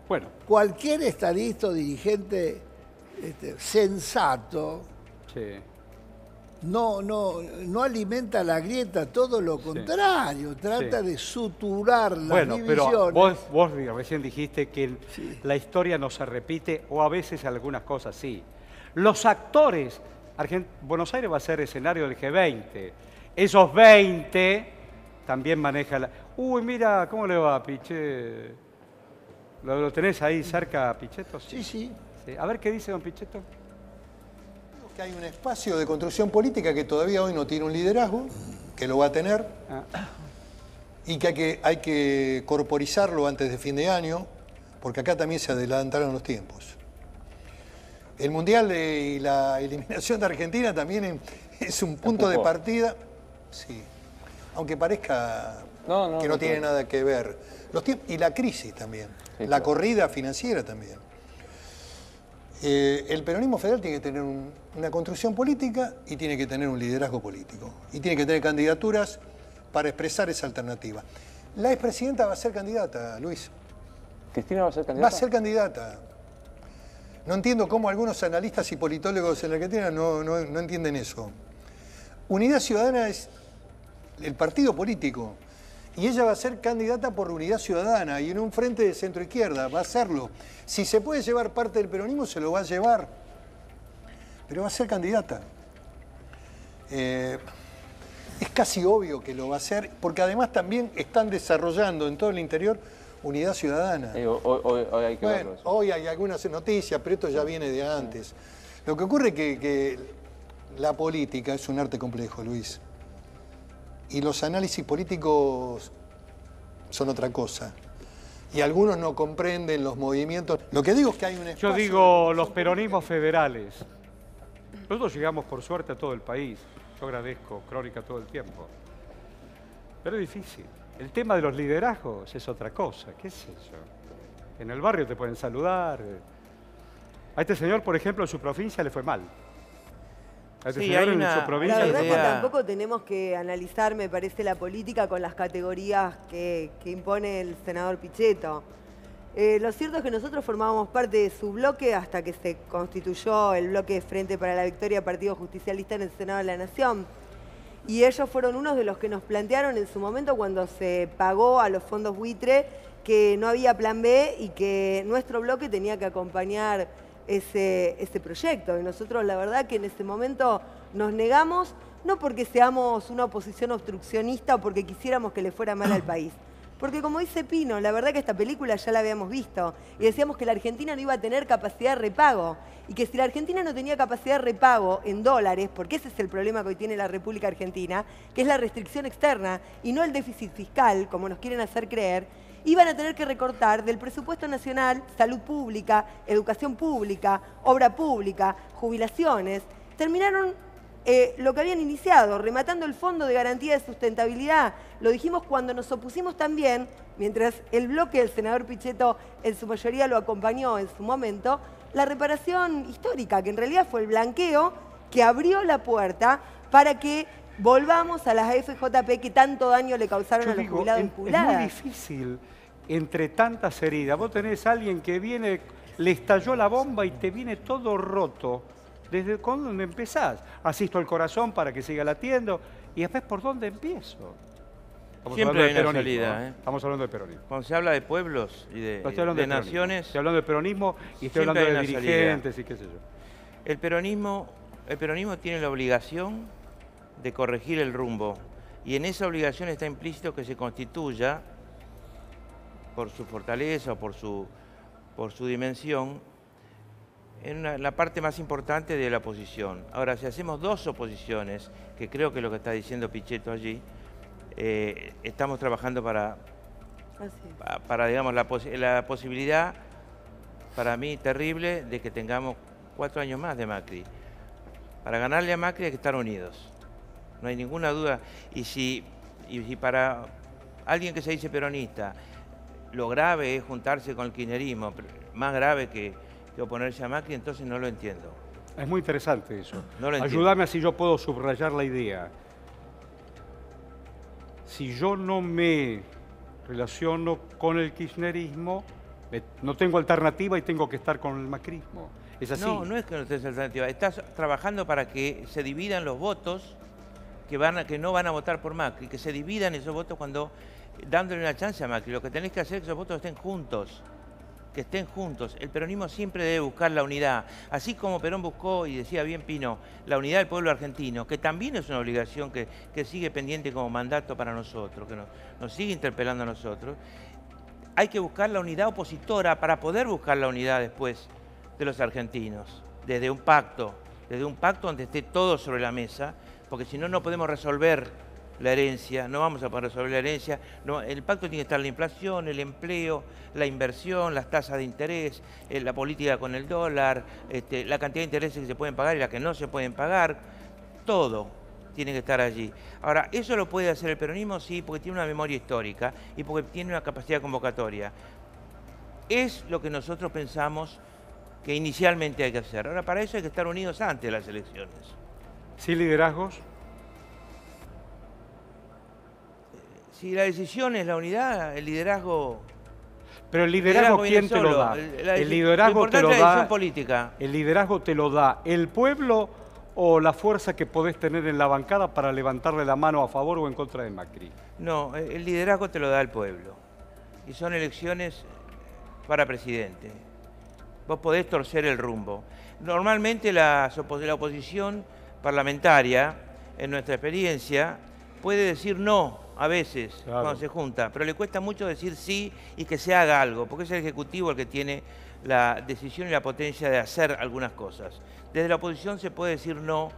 [SPEAKER 2] Bueno,
[SPEAKER 3] cualquier estadista o dirigente sensato
[SPEAKER 2] sí.
[SPEAKER 3] no alimenta la grieta, todo lo contrario, trata
[SPEAKER 2] Sí.
[SPEAKER 3] de suturar las
[SPEAKER 2] Bueno,
[SPEAKER 3] divisiones.
[SPEAKER 2] pero vos recién dijiste que
[SPEAKER 3] Sí.
[SPEAKER 2] la historia no se repite, o a veces algunas cosas sí. Los actores, Buenos Aires va a ser escenario del G20. Esos 20 también manejan la... Uy, mira, ¿cómo le va, Pichet? ¿Lo tenés ahí cerca, Pichetto?
[SPEAKER 3] Sí, sí.
[SPEAKER 2] Sí. A ver qué dice don Pichetto.
[SPEAKER 5] Que hay un espacio de construcción política que todavía hoy no tiene un liderazgo, que lo va a tener,
[SPEAKER 2] Ah,
[SPEAKER 5] y que hay que corporizarlo antes de fin de año, porque acá también se adelantaron los tiempos. El Mundial y la eliminación de Argentina también es un punto de partida, sí, aunque parezca que no tiene nada que ver. Los tiempos, y la crisis también,
[SPEAKER 6] Sí,
[SPEAKER 5] la
[SPEAKER 6] claro.
[SPEAKER 5] corrida financiera también. El peronismo federal tiene que tener una construcción política y tiene que tener un liderazgo político. Y tiene que tener candidaturas para expresar esa alternativa. La expresidenta va a ser candidata, Luis.
[SPEAKER 6] ¿Cristina va a ser candidata?
[SPEAKER 5] Va a ser candidata. No entiendo cómo algunos analistas y politólogos en la Argentina no entienden eso. Unidad Ciudadana es el partido político. Y ella va a ser candidata por Unidad Ciudadana y en un frente de centro-izquierda, va a hacerlo. Si se puede llevar parte del peronismo, se lo va a llevar. Pero va a ser candidata. Es casi obvio que lo va a hacer, porque además también están desarrollando en todo el interior Unidad Ciudadana.
[SPEAKER 6] Hoy hay que verlo eso.
[SPEAKER 5] Hoy hay algunas noticias, pero esto ya viene de antes. Lo que ocurre es que la política es un arte complejo, Luis. Y los análisis políticos son otra cosa. Y algunos no comprenden los movimientos. Lo que digo es que hay un espacio...
[SPEAKER 2] Yo digo los peronismos federales. Nosotros llegamos por suerte a todo el país. Yo agradezco Crónica todo el tiempo. Pero es difícil. El tema de los liderazgos es otra cosa. ¿Qué es eso? En el barrio te pueden saludar. A este señor, por ejemplo, en su provincia le fue mal. A este señor en su provincia
[SPEAKER 7] La
[SPEAKER 2] le
[SPEAKER 7] verdad
[SPEAKER 2] fue
[SPEAKER 7] que
[SPEAKER 2] mal.
[SPEAKER 7] tampoco tenemos que analizar, me parece, la política con las categorías que impone el senador Pichetto. Lo cierto es que nosotros formábamos parte de su bloque hasta que se constituyó el bloque Frente para la Victoria Partido Justicialista en el Senado de la Nación. Y ellos fueron unos de los que nos plantearon en su momento cuando se pagó a los fondos buitre que no había plan B y que nuestro bloque tenía que acompañar ese proyecto. Y nosotros la verdad que en ese momento nos negamos, no porque seamos una oposición obstruccionista o porque quisiéramos que le fuera mal al país. Porque como dice Pino, la verdad que esta película ya la habíamos visto y decíamos que la Argentina no iba a tener capacidad de repago y que si la Argentina no tenía capacidad de repago en dólares, porque ese es el problema que hoy tiene la República Argentina, que es la restricción externa y no el déficit fiscal, como nos quieren hacer creer, iban a tener que recortar del presupuesto nacional salud pública, educación pública, obra pública, jubilaciones. Terminaron lo que habían iniciado, rematando el Fondo de Garantía de Sustentabilidad. Lo dijimos cuando nos opusimos también, mientras el bloque del senador Pichetto en su mayoría lo acompañó en su momento, la reparación histórica, que en realidad fue el blanqueo que abrió la puerta para que volvamos a las AFJP que tanto daño le causaron a los jubilados y jubiladas.
[SPEAKER 2] Es muy difícil entre tantas heridas. Vos tenés a alguien que viene, le estalló la bomba y te viene todo roto. ¿Desde cuándo empezás? Asisto al corazón para que siga latiendo. ¿Y después por dónde empiezo?
[SPEAKER 1] Siempre hay una salida.
[SPEAKER 2] Estamos hablando de peronismo.
[SPEAKER 1] Cuando se habla de pueblos y de naciones...
[SPEAKER 2] Estoy hablando de peronismo y estoy hablando de dirigentes y qué sé yo.
[SPEAKER 1] El peronismo tiene la obligación de corregir el rumbo. Y en esa obligación está implícito que se constituya, por su fortaleza o por su dimensión, en la parte más importante de la oposición. Ahora, si hacemos dos oposiciones, que creo que es lo que está diciendo Pichetto allí, estamos trabajando para digamos, la posibilidad, para mí terrible, de que tengamos 4 años más de Macri. Para ganarle a Macri hay que estar unidos. No hay ninguna duda. Y si para alguien que se dice peronista, lo grave es juntarse con el kirchnerismo, más grave que oponerse a Macri, entonces no lo entiendo.
[SPEAKER 2] Es muy interesante eso.
[SPEAKER 1] No lo entiendo.
[SPEAKER 2] Ayúdame así yo puedo subrayar la idea. Si yo no me relaciono con el kirchnerismo, no tengo alternativa y tengo que estar con el macrismo. ¿Es así?
[SPEAKER 1] No, no es que no tengas alternativa. Estás trabajando para que se dividan los votos que no van a votar por Macri, que se dividan esos votos dándole una chance a Macri. Lo que tenés que hacer es que esos votos estén juntos. Que estén juntos. El peronismo siempre debe buscar la unidad. Así como Perón buscó, y decía bien Pino, la unidad del pueblo argentino, que también es una obligación que sigue pendiente como mandato para nosotros, que nos sigue interpelando a nosotros. Hay que buscar la unidad opositora para poder buscar la unidad después de los argentinos, desde un pacto donde esté todo sobre la mesa, porque si no, no podemos resolver la herencia, no vamos a poder resolver la herencia. No, el pacto tiene que estar la inflación, el empleo, la inversión, las tasas de interés, la política con el dólar, la cantidad de intereses que se pueden pagar y las que no se pueden pagar. Todo tiene que estar allí. Ahora, ¿eso lo puede hacer el peronismo? Sí, porque tiene una memoria histórica y porque tiene una capacidad convocatoria. Es lo que nosotros pensamos que inicialmente hay que hacer. Ahora, para eso hay que estar unidos antes de las elecciones.
[SPEAKER 2] ¿Sí liderazgos?
[SPEAKER 1] Si la decisión es la unidad, el liderazgo...
[SPEAKER 2] Pero el liderazgo,
[SPEAKER 1] viene
[SPEAKER 2] ¿quién te lo
[SPEAKER 1] solo.
[SPEAKER 2] da?
[SPEAKER 1] Lo
[SPEAKER 2] El liderazgo te
[SPEAKER 1] importante
[SPEAKER 2] lo
[SPEAKER 1] es la
[SPEAKER 2] da.
[SPEAKER 1] decisión política.
[SPEAKER 2] ¿El liderazgo te lo da el pueblo o la fuerza que podés tener en la bancada para levantarle la mano a favor o en contra de Macri?
[SPEAKER 1] No, el liderazgo te lo da el pueblo. Y son elecciones para presidente. Vos podés torcer el rumbo. Normalmente la oposición parlamentaria, en nuestra experiencia, puede decir no a veces
[SPEAKER 2] Claro.
[SPEAKER 1] cuando se junta, pero le cuesta mucho decir sí y que se haga algo, porque es el Ejecutivo el que tiene la decisión y la potencia de hacer algunas cosas. Desde la oposición se puede decir no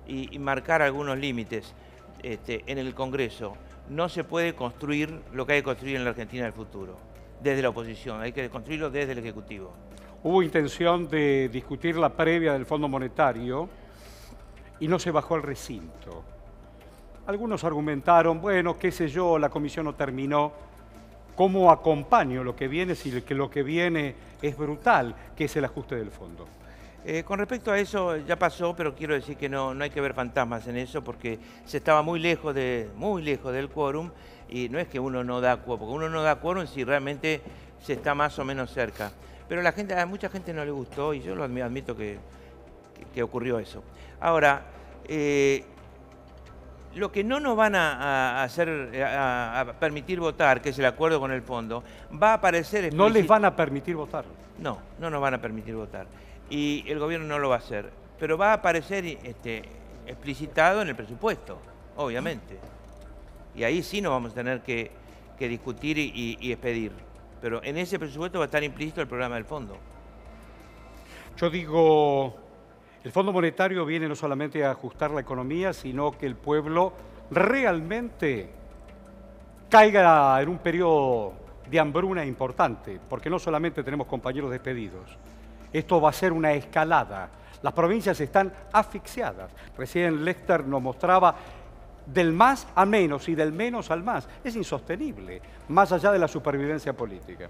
[SPEAKER 1] y marcar algunos límites en el Congreso. No se puede construir lo que hay que construir en la Argentina del futuro, desde la oposición, hay que construirlo desde el Ejecutivo.
[SPEAKER 2] Hubo intención de discutir la previa del Fondo Monetario y no se bajó al recinto. Algunos argumentaron, bueno, qué sé yo, la comisión no terminó. ¿Cómo acompaño lo que viene si lo que viene es brutal, que es el ajuste del fondo?
[SPEAKER 1] Con respecto a eso, ya pasó, pero quiero decir que no hay que ver fantasmas en eso, porque se estaba muy lejos del quórum, y no es que uno no da quórum, porque uno no da quórum si realmente se está más o menos cerca. Pero a mucha gente no le gustó, y yo lo admito que ocurrió eso. Ahora, lo que no nos van a permitir votar, que es el acuerdo con el fondo, va a aparecer...
[SPEAKER 2] ¿No les van a permitir votar?
[SPEAKER 1] No nos van a permitir votar. Y el gobierno no lo va a hacer. Pero va a aparecer explicitado en el presupuesto, obviamente. Y ahí sí nos vamos a tener que discutir y expedir. Pero en ese presupuesto va a estar implícito el programa del fondo.
[SPEAKER 2] Yo digo, el Fondo Monetario viene no solamente a ajustar la economía, sino que el pueblo realmente caiga en un periodo de hambruna importante, porque no solamente tenemos compañeros despedidos. Esto va a ser una escalada. Las provincias están asfixiadas. Recién Lester nos mostraba del más a menos y del menos al más. Es insostenible, más allá de la supervivencia política.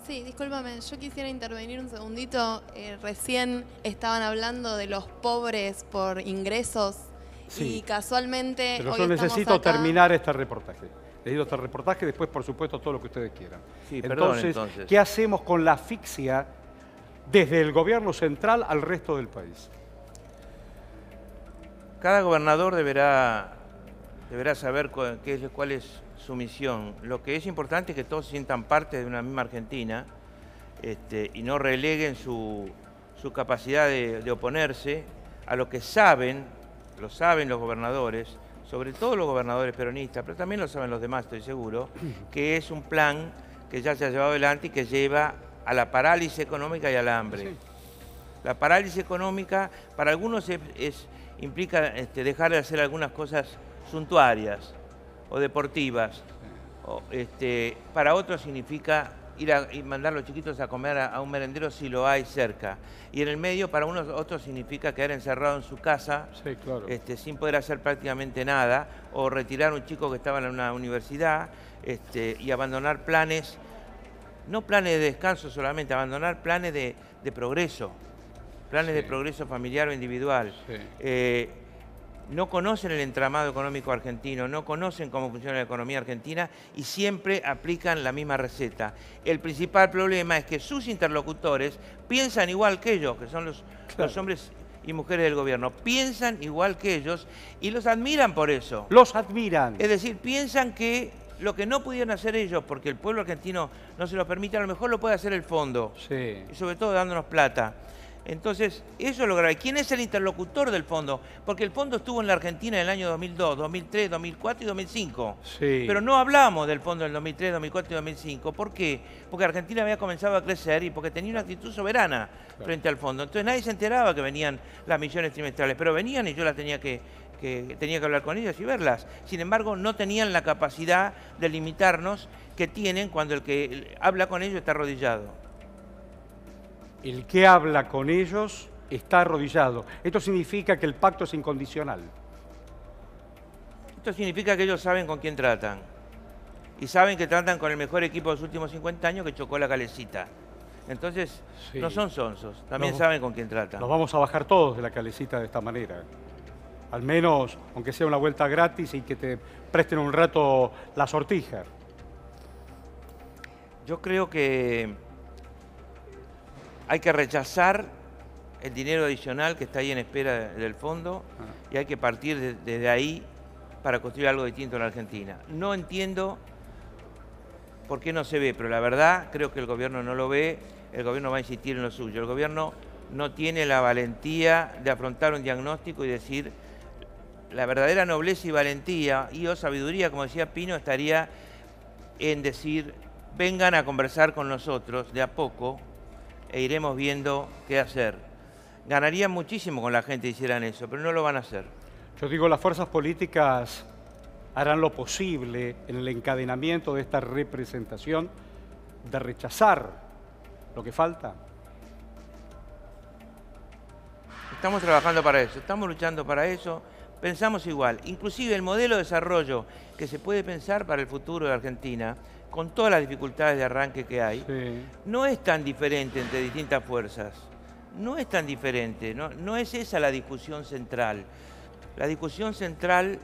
[SPEAKER 8] Sí, discúlpame, yo quisiera intervenir un segundito. Recién estaban hablando de los pobres por ingresos
[SPEAKER 2] Sí.
[SPEAKER 8] y casualmente
[SPEAKER 2] Pero
[SPEAKER 8] hoy
[SPEAKER 2] yo
[SPEAKER 8] estamos
[SPEAKER 2] necesito
[SPEAKER 8] acá.
[SPEAKER 2] terminar este reportaje. Necesito este reportaje, después, por supuesto, todo lo que ustedes quieran.
[SPEAKER 1] Sí, perdón, entonces.
[SPEAKER 2] ¿Qué hacemos con la asfixia desde el gobierno central al resto del país?
[SPEAKER 1] Cada gobernador deberá saber cuál es su misión. Lo que es importante es que todos se sientan parte de una misma Argentina y no releguen su capacidad de oponerse a lo que saben los gobernadores, sobre todo los gobernadores peronistas, pero también lo saben los demás, estoy seguro, que es un plan que ya se ha llevado adelante y que lleva a la parálisis económica y al hambre.
[SPEAKER 2] Sí.
[SPEAKER 1] La parálisis económica para algunos implica dejar de hacer algunas cosas suntuarias o deportivas. O, para otros significa ir y mandar a los chiquitos a comer a un merendero si lo hay cerca. Y en el medio, para otros significa quedar encerrado en su casa,
[SPEAKER 2] Sí, claro.
[SPEAKER 1] sin poder hacer prácticamente nada, o retirar a un chico que estaba en una universidad y abandonar planes, no planes de descanso solamente, abandonar planes de progreso, planes
[SPEAKER 2] Sí.
[SPEAKER 1] de progreso familiar o individual.
[SPEAKER 2] Sí.
[SPEAKER 1] No conocen el entramado económico argentino, no conocen cómo funciona la economía argentina y siempre aplican la misma receta. El principal problema es que sus interlocutores piensan igual que ellos, que son los hombres y mujeres del gobierno, piensan igual que ellos y los admiran por eso.
[SPEAKER 2] Los admiran.
[SPEAKER 1] Es decir, piensan que lo que no pudieron hacer ellos, porque el pueblo argentino no se lo permite, a lo mejor lo puede hacer el fondo,
[SPEAKER 2] Sí.
[SPEAKER 1] y sobre todo dándonos plata. Entonces, eso es lo grave. ¿Quién es el interlocutor del fondo? Porque el fondo estuvo en la Argentina en el año 2002, 2003, 2004 y 2005.
[SPEAKER 2] Sí.
[SPEAKER 1] Pero no hablamos del fondo del 2003, 2004 y 2005. ¿Por qué? Porque Argentina había comenzado a crecer y porque tenía una actitud soberana frente al fondo. Entonces nadie se enteraba que venían las misiones trimestrales, pero venían y yo las tenía que hablar con ellas y verlas. Sin embargo, no tenían la capacidad de limitarnos que tienen cuando el que habla con ellos está arrodillado.
[SPEAKER 2] El que habla con ellos está arrodillado. Esto significa que el pacto es incondicional.
[SPEAKER 1] Esto significa que ellos saben con quién tratan. Y saben que tratan con el mejor equipo de los últimos 50 años que chocó la Calecita. Entonces,
[SPEAKER 2] Sí.
[SPEAKER 1] no son sonsos, también
[SPEAKER 2] Nos-
[SPEAKER 1] saben con quién tratan.
[SPEAKER 2] Nos vamos a bajar todos de la Calecita de esta manera. Al menos, aunque sea una vuelta gratis y que te presten un rato la sortija.
[SPEAKER 1] Yo creo que hay que rechazar el dinero adicional que está ahí en espera del fondo y hay que partir desde ahí para construir algo distinto en la Argentina. No entiendo por qué no se ve, pero la verdad creo que el gobierno no lo ve, el gobierno va a insistir en lo suyo. El gobierno no tiene la valentía de afrontar un diagnóstico y decir la verdadera nobleza y valentía o sabiduría, como decía Pino, estaría en decir vengan a conversar con nosotros de a poco e iremos viendo qué hacer. Ganarían muchísimo con la gente si hicieran eso, pero no lo van a hacer.
[SPEAKER 2] Yo digo, las fuerzas políticas harán lo posible en el encadenamiento de esta representación de rechazar lo que falta.
[SPEAKER 1] Estamos trabajando para eso, estamos luchando para eso, pensamos igual. Inclusive el modelo de desarrollo que se puede pensar para el futuro de Argentina, con todas las dificultades de arranque que hay,
[SPEAKER 2] Sí.
[SPEAKER 1] no es tan diferente entre distintas fuerzas. No es tan diferente, no es esa la discusión central. La discusión central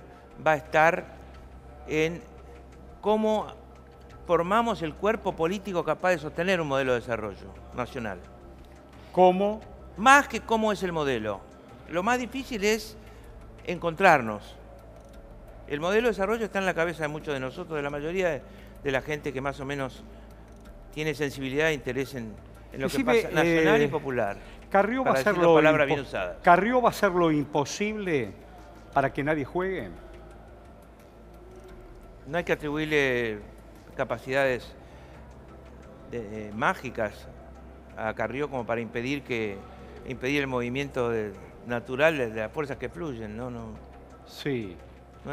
[SPEAKER 1] va a estar en cómo formamos el cuerpo político capaz de sostener un modelo de desarrollo nacional.
[SPEAKER 2] ¿Cómo?
[SPEAKER 1] Más que cómo es el modelo. Lo más difícil es encontrarnos. El modelo de desarrollo está en la cabeza de muchos de nosotros, de la mayoría de la gente que más o menos tiene sensibilidad e interés en lo que
[SPEAKER 2] Decime,
[SPEAKER 1] pasa nacional y popular.
[SPEAKER 2] Carrió va, a
[SPEAKER 1] para
[SPEAKER 2] hacer
[SPEAKER 1] decir la
[SPEAKER 2] lo
[SPEAKER 1] palabra bien usada.
[SPEAKER 2] Carrió va a hacer lo imposible para que nadie juegue.
[SPEAKER 1] No hay que atribuirle capacidades mágicas a Carrió como para impedir el movimiento natural de las fuerzas que fluyen. No
[SPEAKER 2] Sí,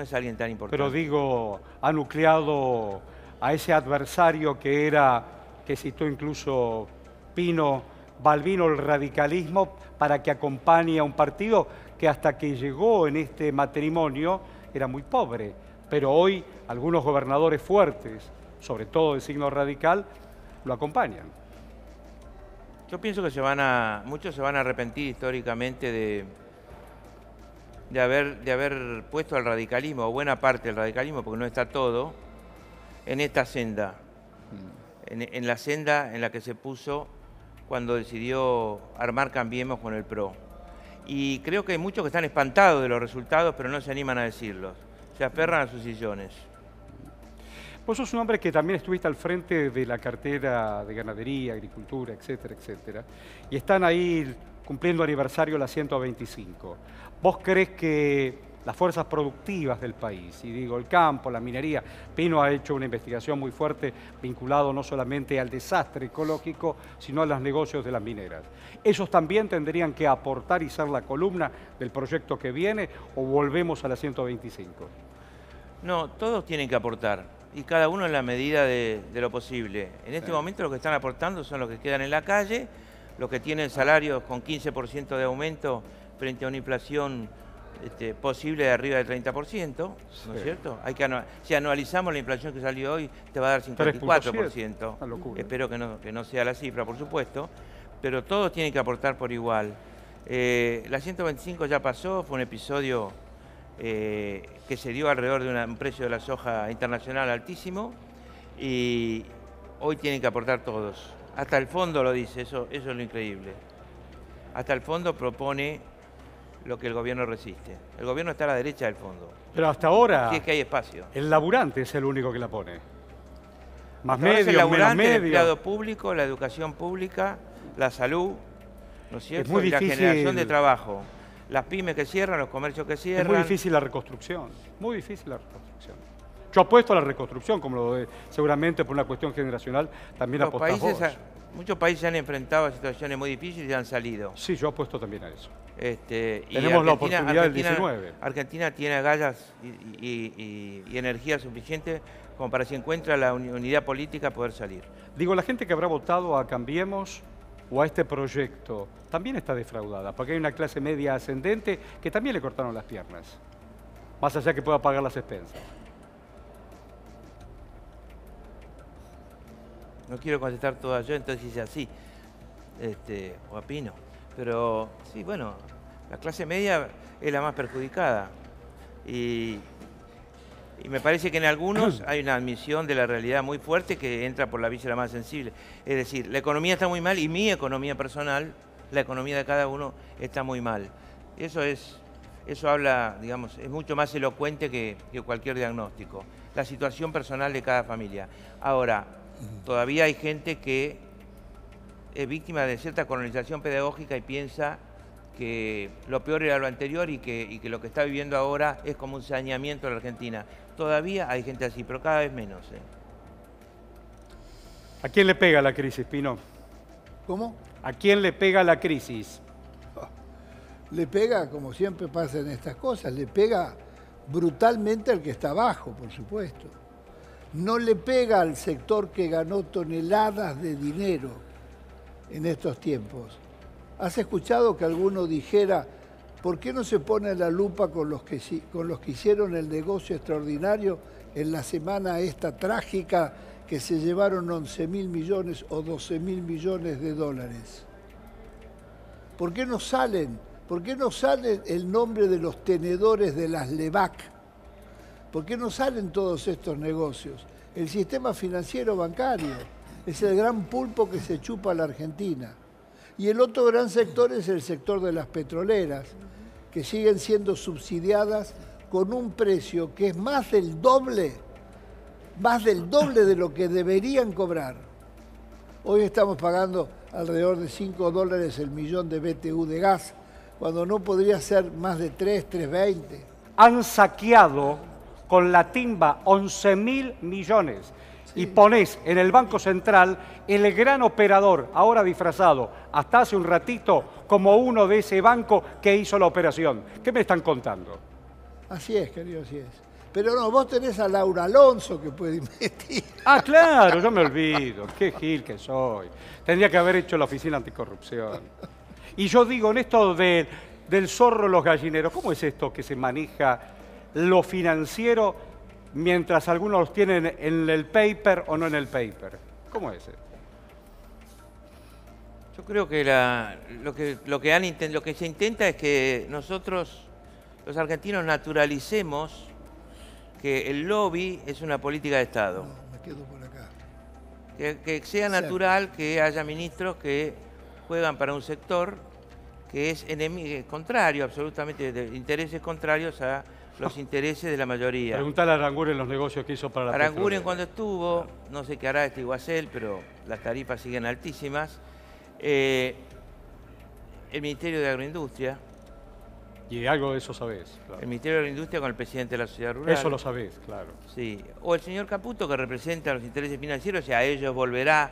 [SPEAKER 1] es alguien tan importante.
[SPEAKER 2] pero digo, ha nucleado a ese adversario que citó incluso Pino, Balbino, el radicalismo, para que acompañe a un partido que hasta que llegó en este matrimonio era muy pobre. Pero hoy algunos gobernadores fuertes, sobre todo de signo radical, lo acompañan.
[SPEAKER 1] Yo pienso que muchos se van a arrepentir históricamente de haber puesto al radicalismo, o buena parte del radicalismo, porque no está todo, en esta senda. En la senda en la que se puso cuando decidió armar Cambiemos con el PRO. Y creo que hay muchos que están espantados de los resultados, pero no se animan a decirlos. Se aferran a sus sillones.
[SPEAKER 2] Vos sos un hombre que también estuviste al frente de la cartera de ganadería, agricultura, etcétera, etcétera. Y están ahí cumpliendo aniversario la 125. ¿Vos crees que las fuerzas productivas del país, y digo el campo, la minería, Pino ha hecho una investigación muy fuerte vinculado no solamente al desastre ecológico, sino a los negocios de las mineras, esos también tendrían que aportar y ser la columna del proyecto que viene, o volvemos a la 125?
[SPEAKER 1] No, todos tienen que aportar, y cada uno en la medida de lo posible. En este momento los que están aportando son los que quedan en la calle, los que tienen salarios con 15% de aumento frente a una inflación posible de arriba del 30%, ¿no es cierto? Si anualizamos la inflación que salió hoy, te va a dar 54%.
[SPEAKER 2] Una locura.
[SPEAKER 1] Espero que no sea la cifra, por supuesto, pero todos tienen que aportar por igual. La 125 ya pasó, fue un episodio que se dio alrededor de un precio de la soja internacional altísimo, y hoy tienen que aportar todos. Hasta el fondo lo dice, eso es lo increíble. Hasta el fondo propone lo que el gobierno resiste. El gobierno está a la derecha del fondo.
[SPEAKER 2] Pero hasta ahora,
[SPEAKER 1] Si es que hay espacio.
[SPEAKER 2] el laburante es el único que la pone. Más
[SPEAKER 1] Ahora es el
[SPEAKER 2] medio, menos
[SPEAKER 1] laburante, el
[SPEAKER 2] medio.
[SPEAKER 1] empleado público, la educación pública, la salud, ¿no es cierto?
[SPEAKER 2] muy
[SPEAKER 1] Y la
[SPEAKER 2] difícil.
[SPEAKER 1] generación de trabajo. Las pymes que cierran, los comercios que
[SPEAKER 2] Es
[SPEAKER 1] cierran.
[SPEAKER 2] muy difícil la reconstrucción, muy difícil la reconstrucción. Yo apuesto a la reconstrucción, como seguramente por una cuestión generacional también
[SPEAKER 1] Los
[SPEAKER 2] apostás
[SPEAKER 1] países,
[SPEAKER 2] vos.
[SPEAKER 1] muchos países se han enfrentado a situaciones muy difíciles y han salido.
[SPEAKER 2] Sí, yo apuesto también a eso.
[SPEAKER 1] Y
[SPEAKER 2] Tenemos la oportunidad del 19.
[SPEAKER 1] Argentina tiene agallas y energía suficiente como para, si encuentra la unidad política, poder salir.
[SPEAKER 2] Digo, la gente que habrá votado a Cambiemos o a este proyecto también está defraudada, porque hay una clase media ascendente que también le cortaron las piernas, más allá que pueda pagar las expensas.
[SPEAKER 1] No quiero contestar todas yo, entonces hice así, o Pino. Pero sí, bueno, la clase media es la más perjudicada. Y me parece que en algunos hay una admisión de la realidad muy fuerte que entra por la vía más sensible. Es decir, la economía está muy mal y mi economía personal, la economía de cada uno, está muy mal. Eso habla, digamos, es mucho más elocuente que cualquier diagnóstico. La situación personal de cada familia. Ahora, todavía hay gente que es víctima de cierta colonización pedagógica y piensa que lo peor era lo anterior y que lo que está viviendo ahora es como un saneamiento de la Argentina. Todavía hay gente así, pero cada vez menos.
[SPEAKER 2] ¿A quién le pega la crisis, Pino?
[SPEAKER 3] ¿Cómo?
[SPEAKER 2] ¿A quién le pega la crisis?
[SPEAKER 3] Le pega, como siempre pasa en estas cosas, le pega brutalmente al que está abajo, por supuesto. No le pega al sector que ganó toneladas de dinero en estos tiempos. ¿Has escuchado que alguno dijera, ¿por qué no se pone la lupa con los que hicieron el negocio extraordinario en la semana esta trágica que se llevaron 11.000 millones o 12.000 millones de dólares? ¿Por qué no salen? ¿Por qué no sale el nombre de los tenedores de las LEVAC? ¿Por qué no salen todos estos negocios? El sistema financiero bancario es el gran pulpo que se chupa a la Argentina. Y el otro gran sector es el sector de las petroleras, que siguen siendo subsidiadas con un precio que es más del doble de lo que deberían cobrar. Hoy estamos pagando alrededor de $5 el millón de BTU de gas, cuando no podría ser más de 3.20.
[SPEAKER 2] Han saqueado con la timba 11.000 millones. Sí. Y ponés en el Banco Central el gran operador, ahora disfrazado, hasta hace un ratito, como uno de ese banco que hizo la operación. ¿Qué me están contando?
[SPEAKER 3] Así es, querido, así es. Pero no, vos tenés a Laura Alonso que puede invertir.
[SPEAKER 2] Ah, claro, yo me olvido. Qué gil que soy. Tendría que haber hecho la Oficina Anticorrupción. Y yo digo, en esto del zorro los gallineros, ¿cómo es esto que se maneja lo financiero mientras algunos los tienen en el paper o no en el paper? ¿Cómo es esto?
[SPEAKER 1] Yo creo que lo que se intenta es que nosotros, los argentinos, naturalicemos que el lobby es una política de Estado.
[SPEAKER 3] No, me quedo por acá.
[SPEAKER 1] Que sea natural que haya ministros que juegan para un sector que es contrario, absolutamente, de intereses contrarios a los intereses de la mayoría.
[SPEAKER 2] Preguntale a Aranguren los negocios que hizo para la
[SPEAKER 1] Aranguren cuando estuvo, no sé qué hará este Iguacel, pero las tarifas siguen altísimas. El Ministerio de Agroindustria.
[SPEAKER 2] Y algo de eso sabés. Claro.
[SPEAKER 1] El Ministerio de Agroindustria con el presidente de la Sociedad Rural.
[SPEAKER 2] Eso lo sabés, claro.
[SPEAKER 1] Sí. O el señor Caputo, que representa los intereses financieros, y a ellos volverá,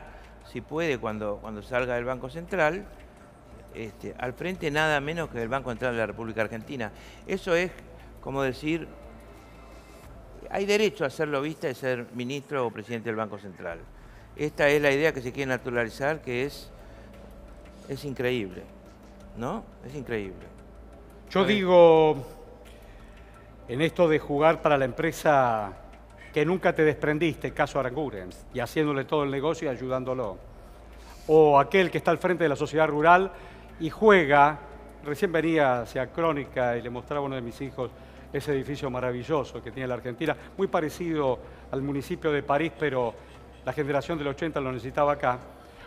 [SPEAKER 1] si puede, cuando salga del Banco Central, al frente nada menos que del Banco Central de la República Argentina. Eso es como decir, hay derecho a ser lobista y ser ministro o presidente del Banco Central. Esta es la idea que se quiere naturalizar, que es increíble, ¿no? Es increíble.
[SPEAKER 2] Yo digo, en esto de jugar para la empresa que nunca te desprendiste, caso Aranguren, y haciéndole todo el negocio y ayudándolo. O aquel que está al frente de la sociedad rural y juega, recién venía hacia Crónica y le mostraba a uno de mis hijos ese edificio maravilloso que tiene la Argentina, muy parecido al municipio de París, pero la generación del 80 lo necesitaba acá,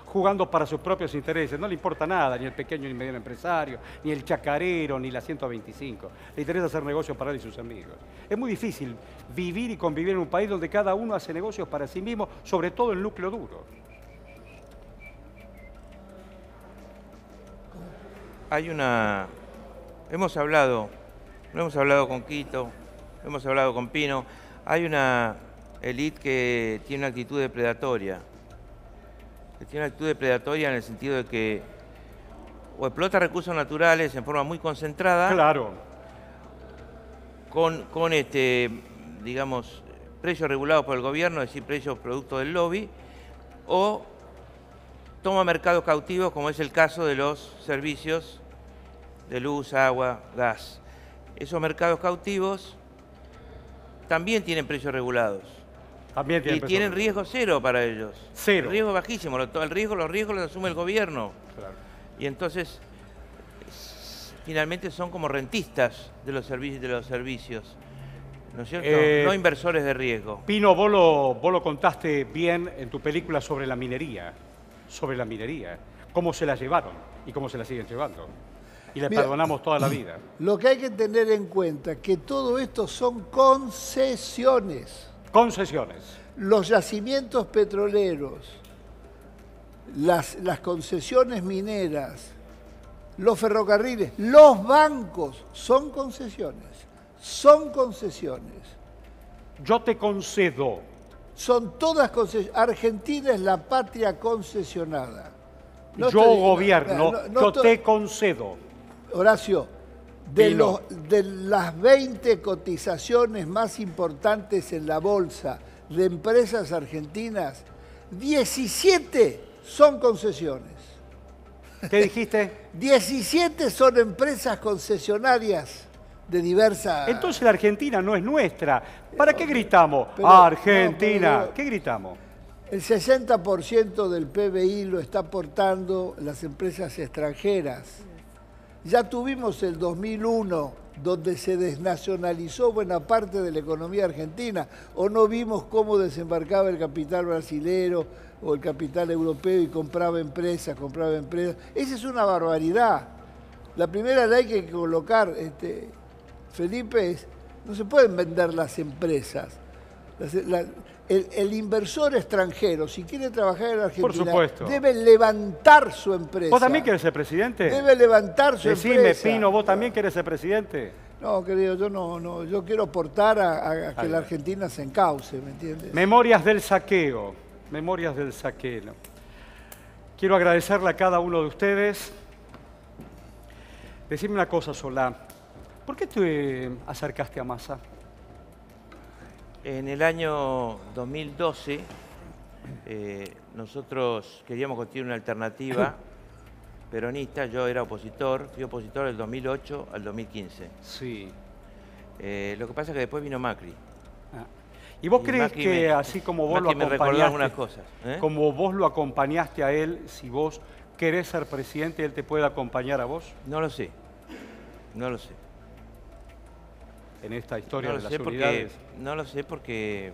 [SPEAKER 2] jugando para sus propios intereses. No le importa nada, ni el pequeño ni mediano empresario, ni el chacarero, ni la 125. Le interesa hacer negocios para él y sus amigos. Es muy difícil vivir y convivir en un país donde cada uno hace negocios para sí mismo, sobre todo el núcleo duro.
[SPEAKER 1] Hemos hablado con Quito, hemos hablado con Pino, hay una élite que tiene una actitud depredatoria. Tiene una actitud depredatoria en el sentido de que o explota recursos naturales en forma muy concentrada,
[SPEAKER 2] claro,
[SPEAKER 1] con digamos, precios regulados por el gobierno, es decir, precios producto del lobby, o toma mercados cautivos, como es el caso de los servicios de luz, agua, gas. Esos mercados cautivos también tienen precios regulados.
[SPEAKER 2] También
[SPEAKER 1] y tienen riesgo cero para ellos.
[SPEAKER 2] Cero.
[SPEAKER 1] El riesgo bajísimo. Los riesgos los asume el gobierno.
[SPEAKER 2] Claro.
[SPEAKER 1] Y entonces, finalmente son como rentistas de los servicios. ¿No es cierto? No inversores de riesgo.
[SPEAKER 2] Pino, vos lo contaste bien en tu película sobre la minería. Sobre la minería. Cómo se la llevaron y cómo se la siguen llevando. Y les perdonamos toda la vida.
[SPEAKER 3] Lo que hay que tener en cuenta es que todo esto son concesiones.
[SPEAKER 2] Concesiones.
[SPEAKER 3] Los yacimientos petroleros, las concesiones mineras, los ferrocarriles, los bancos, son concesiones. Son concesiones.
[SPEAKER 2] Yo te concedo.
[SPEAKER 3] Son todas concesiones. Argentina es la patria concesionada.
[SPEAKER 2] Yo gobierno, yo te concedo.
[SPEAKER 3] Horacio, de las 20 cotizaciones más importantes en la bolsa de empresas argentinas, 17 son concesiones.
[SPEAKER 2] ¿Qué dijiste?
[SPEAKER 3] 17 son empresas concesionarias de diversas...
[SPEAKER 2] Entonces la Argentina no es nuestra. ¿Para qué gritamos? Argentina. ¿Qué gritamos?
[SPEAKER 3] El 60% del PBI lo está aportando las empresas extranjeras. Ya tuvimos el 2001, donde se desnacionalizó buena parte de la economía argentina, o no vimos cómo desembarcaba el capital brasilero o el capital europeo y compraba empresas. Esa es una barbaridad. La primera ley que hay que colocar, Felipe, es no se pueden vender las empresas. El inversor extranjero, si quiere trabajar en Argentina, debe levantar su empresa.
[SPEAKER 2] ¿Vos también querés ser presidente?
[SPEAKER 3] Debe levantar su empresa.
[SPEAKER 2] Decime, Pino, ¿vos también querés ser presidente?
[SPEAKER 3] No, querido, yo no. Yo quiero aportar a que la Argentina se encauce, ¿me entiendes?
[SPEAKER 2] Memorias del saqueo. Memorias del saqueo. Quiero agradecerle a cada uno de ustedes. Decime una cosa, Solá. ¿Por qué te acercaste a Massa?
[SPEAKER 1] En el año 2012, nosotros queríamos construir una alternativa peronista. Yo era opositor, fui opositor del 2008 al 2015.
[SPEAKER 2] Sí.
[SPEAKER 1] Lo que pasa es que después vino Macri.
[SPEAKER 2] ¿Y vos crees que así como vos lo acompañaste,
[SPEAKER 1] algunas cosas,
[SPEAKER 2] como vos lo acompañaste a él, si vos querés ser presidente, él te puede acompañar a vos?
[SPEAKER 1] No lo sé. No lo sé.
[SPEAKER 2] En esta historia de las unidades.
[SPEAKER 1] No lo sé porque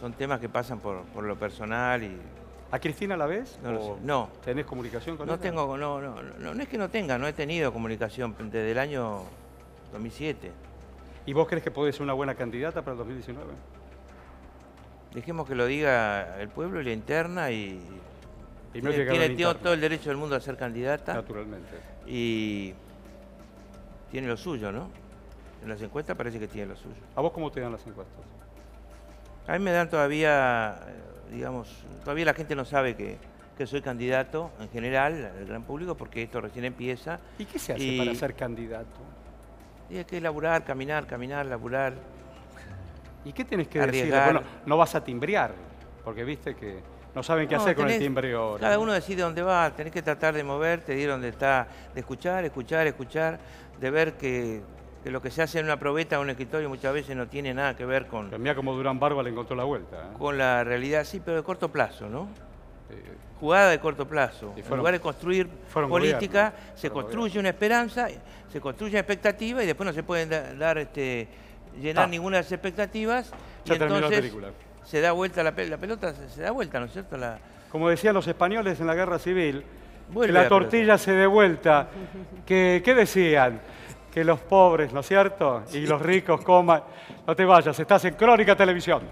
[SPEAKER 1] son temas que pasan por lo personal y...
[SPEAKER 2] ¿A Cristina la ves?
[SPEAKER 1] No lo sé. No.
[SPEAKER 2] ¿Tenés comunicación con ella?
[SPEAKER 1] No es que no tenga, no he tenido comunicación desde el año 2007.
[SPEAKER 2] ¿Y vos crees que podés ser una buena candidata para el 2019?
[SPEAKER 1] Dejemos que lo diga el pueblo y la interna y tiene todo el derecho del mundo a ser candidata.
[SPEAKER 2] Naturalmente.
[SPEAKER 1] Y tiene lo suyo, ¿no? En las encuestas parece que tiene lo suyo.
[SPEAKER 2] ¿A vos cómo te dan las encuestas?
[SPEAKER 1] A mí me dan todavía, digamos, todavía la gente no sabe que soy candidato en general, al gran público, porque esto recién empieza.
[SPEAKER 2] ¿Y qué se hace para ser candidato?
[SPEAKER 1] Y hay que laburar, caminar, laburar.
[SPEAKER 2] ¿Y qué tenés que decir? Bueno, no vas a timbrear, porque viste que no saben qué hacer con el timbre ahora.
[SPEAKER 1] Cada uno decide dónde va, tenés que tratar de moverte, de ir donde está, de escuchar, de ver que lo que se hace en una probeta o un escritorio muchas veces no tiene nada que ver con...
[SPEAKER 2] Mira cómo Durán Barba le encontró la vuelta.
[SPEAKER 1] Con la realidad, sí, pero de corto plazo, ¿no? Jugada de corto plazo. En lugar de construir política, se construye una esperanza, se construye una expectativa y después no se pueden llenar ninguna de las expectativas.
[SPEAKER 2] Ya
[SPEAKER 1] y
[SPEAKER 2] terminó
[SPEAKER 1] entonces
[SPEAKER 2] la película.
[SPEAKER 1] Se da vuelta la pelota, se da vuelta, ¿no es cierto?
[SPEAKER 2] Como decían los españoles en la Guerra Civil, que la tortilla se dé vuelta. ¿Qué decían? Que los pobres, ¿no es cierto? Y los ricos coman. No te vayas, estás en Crónica Televisión.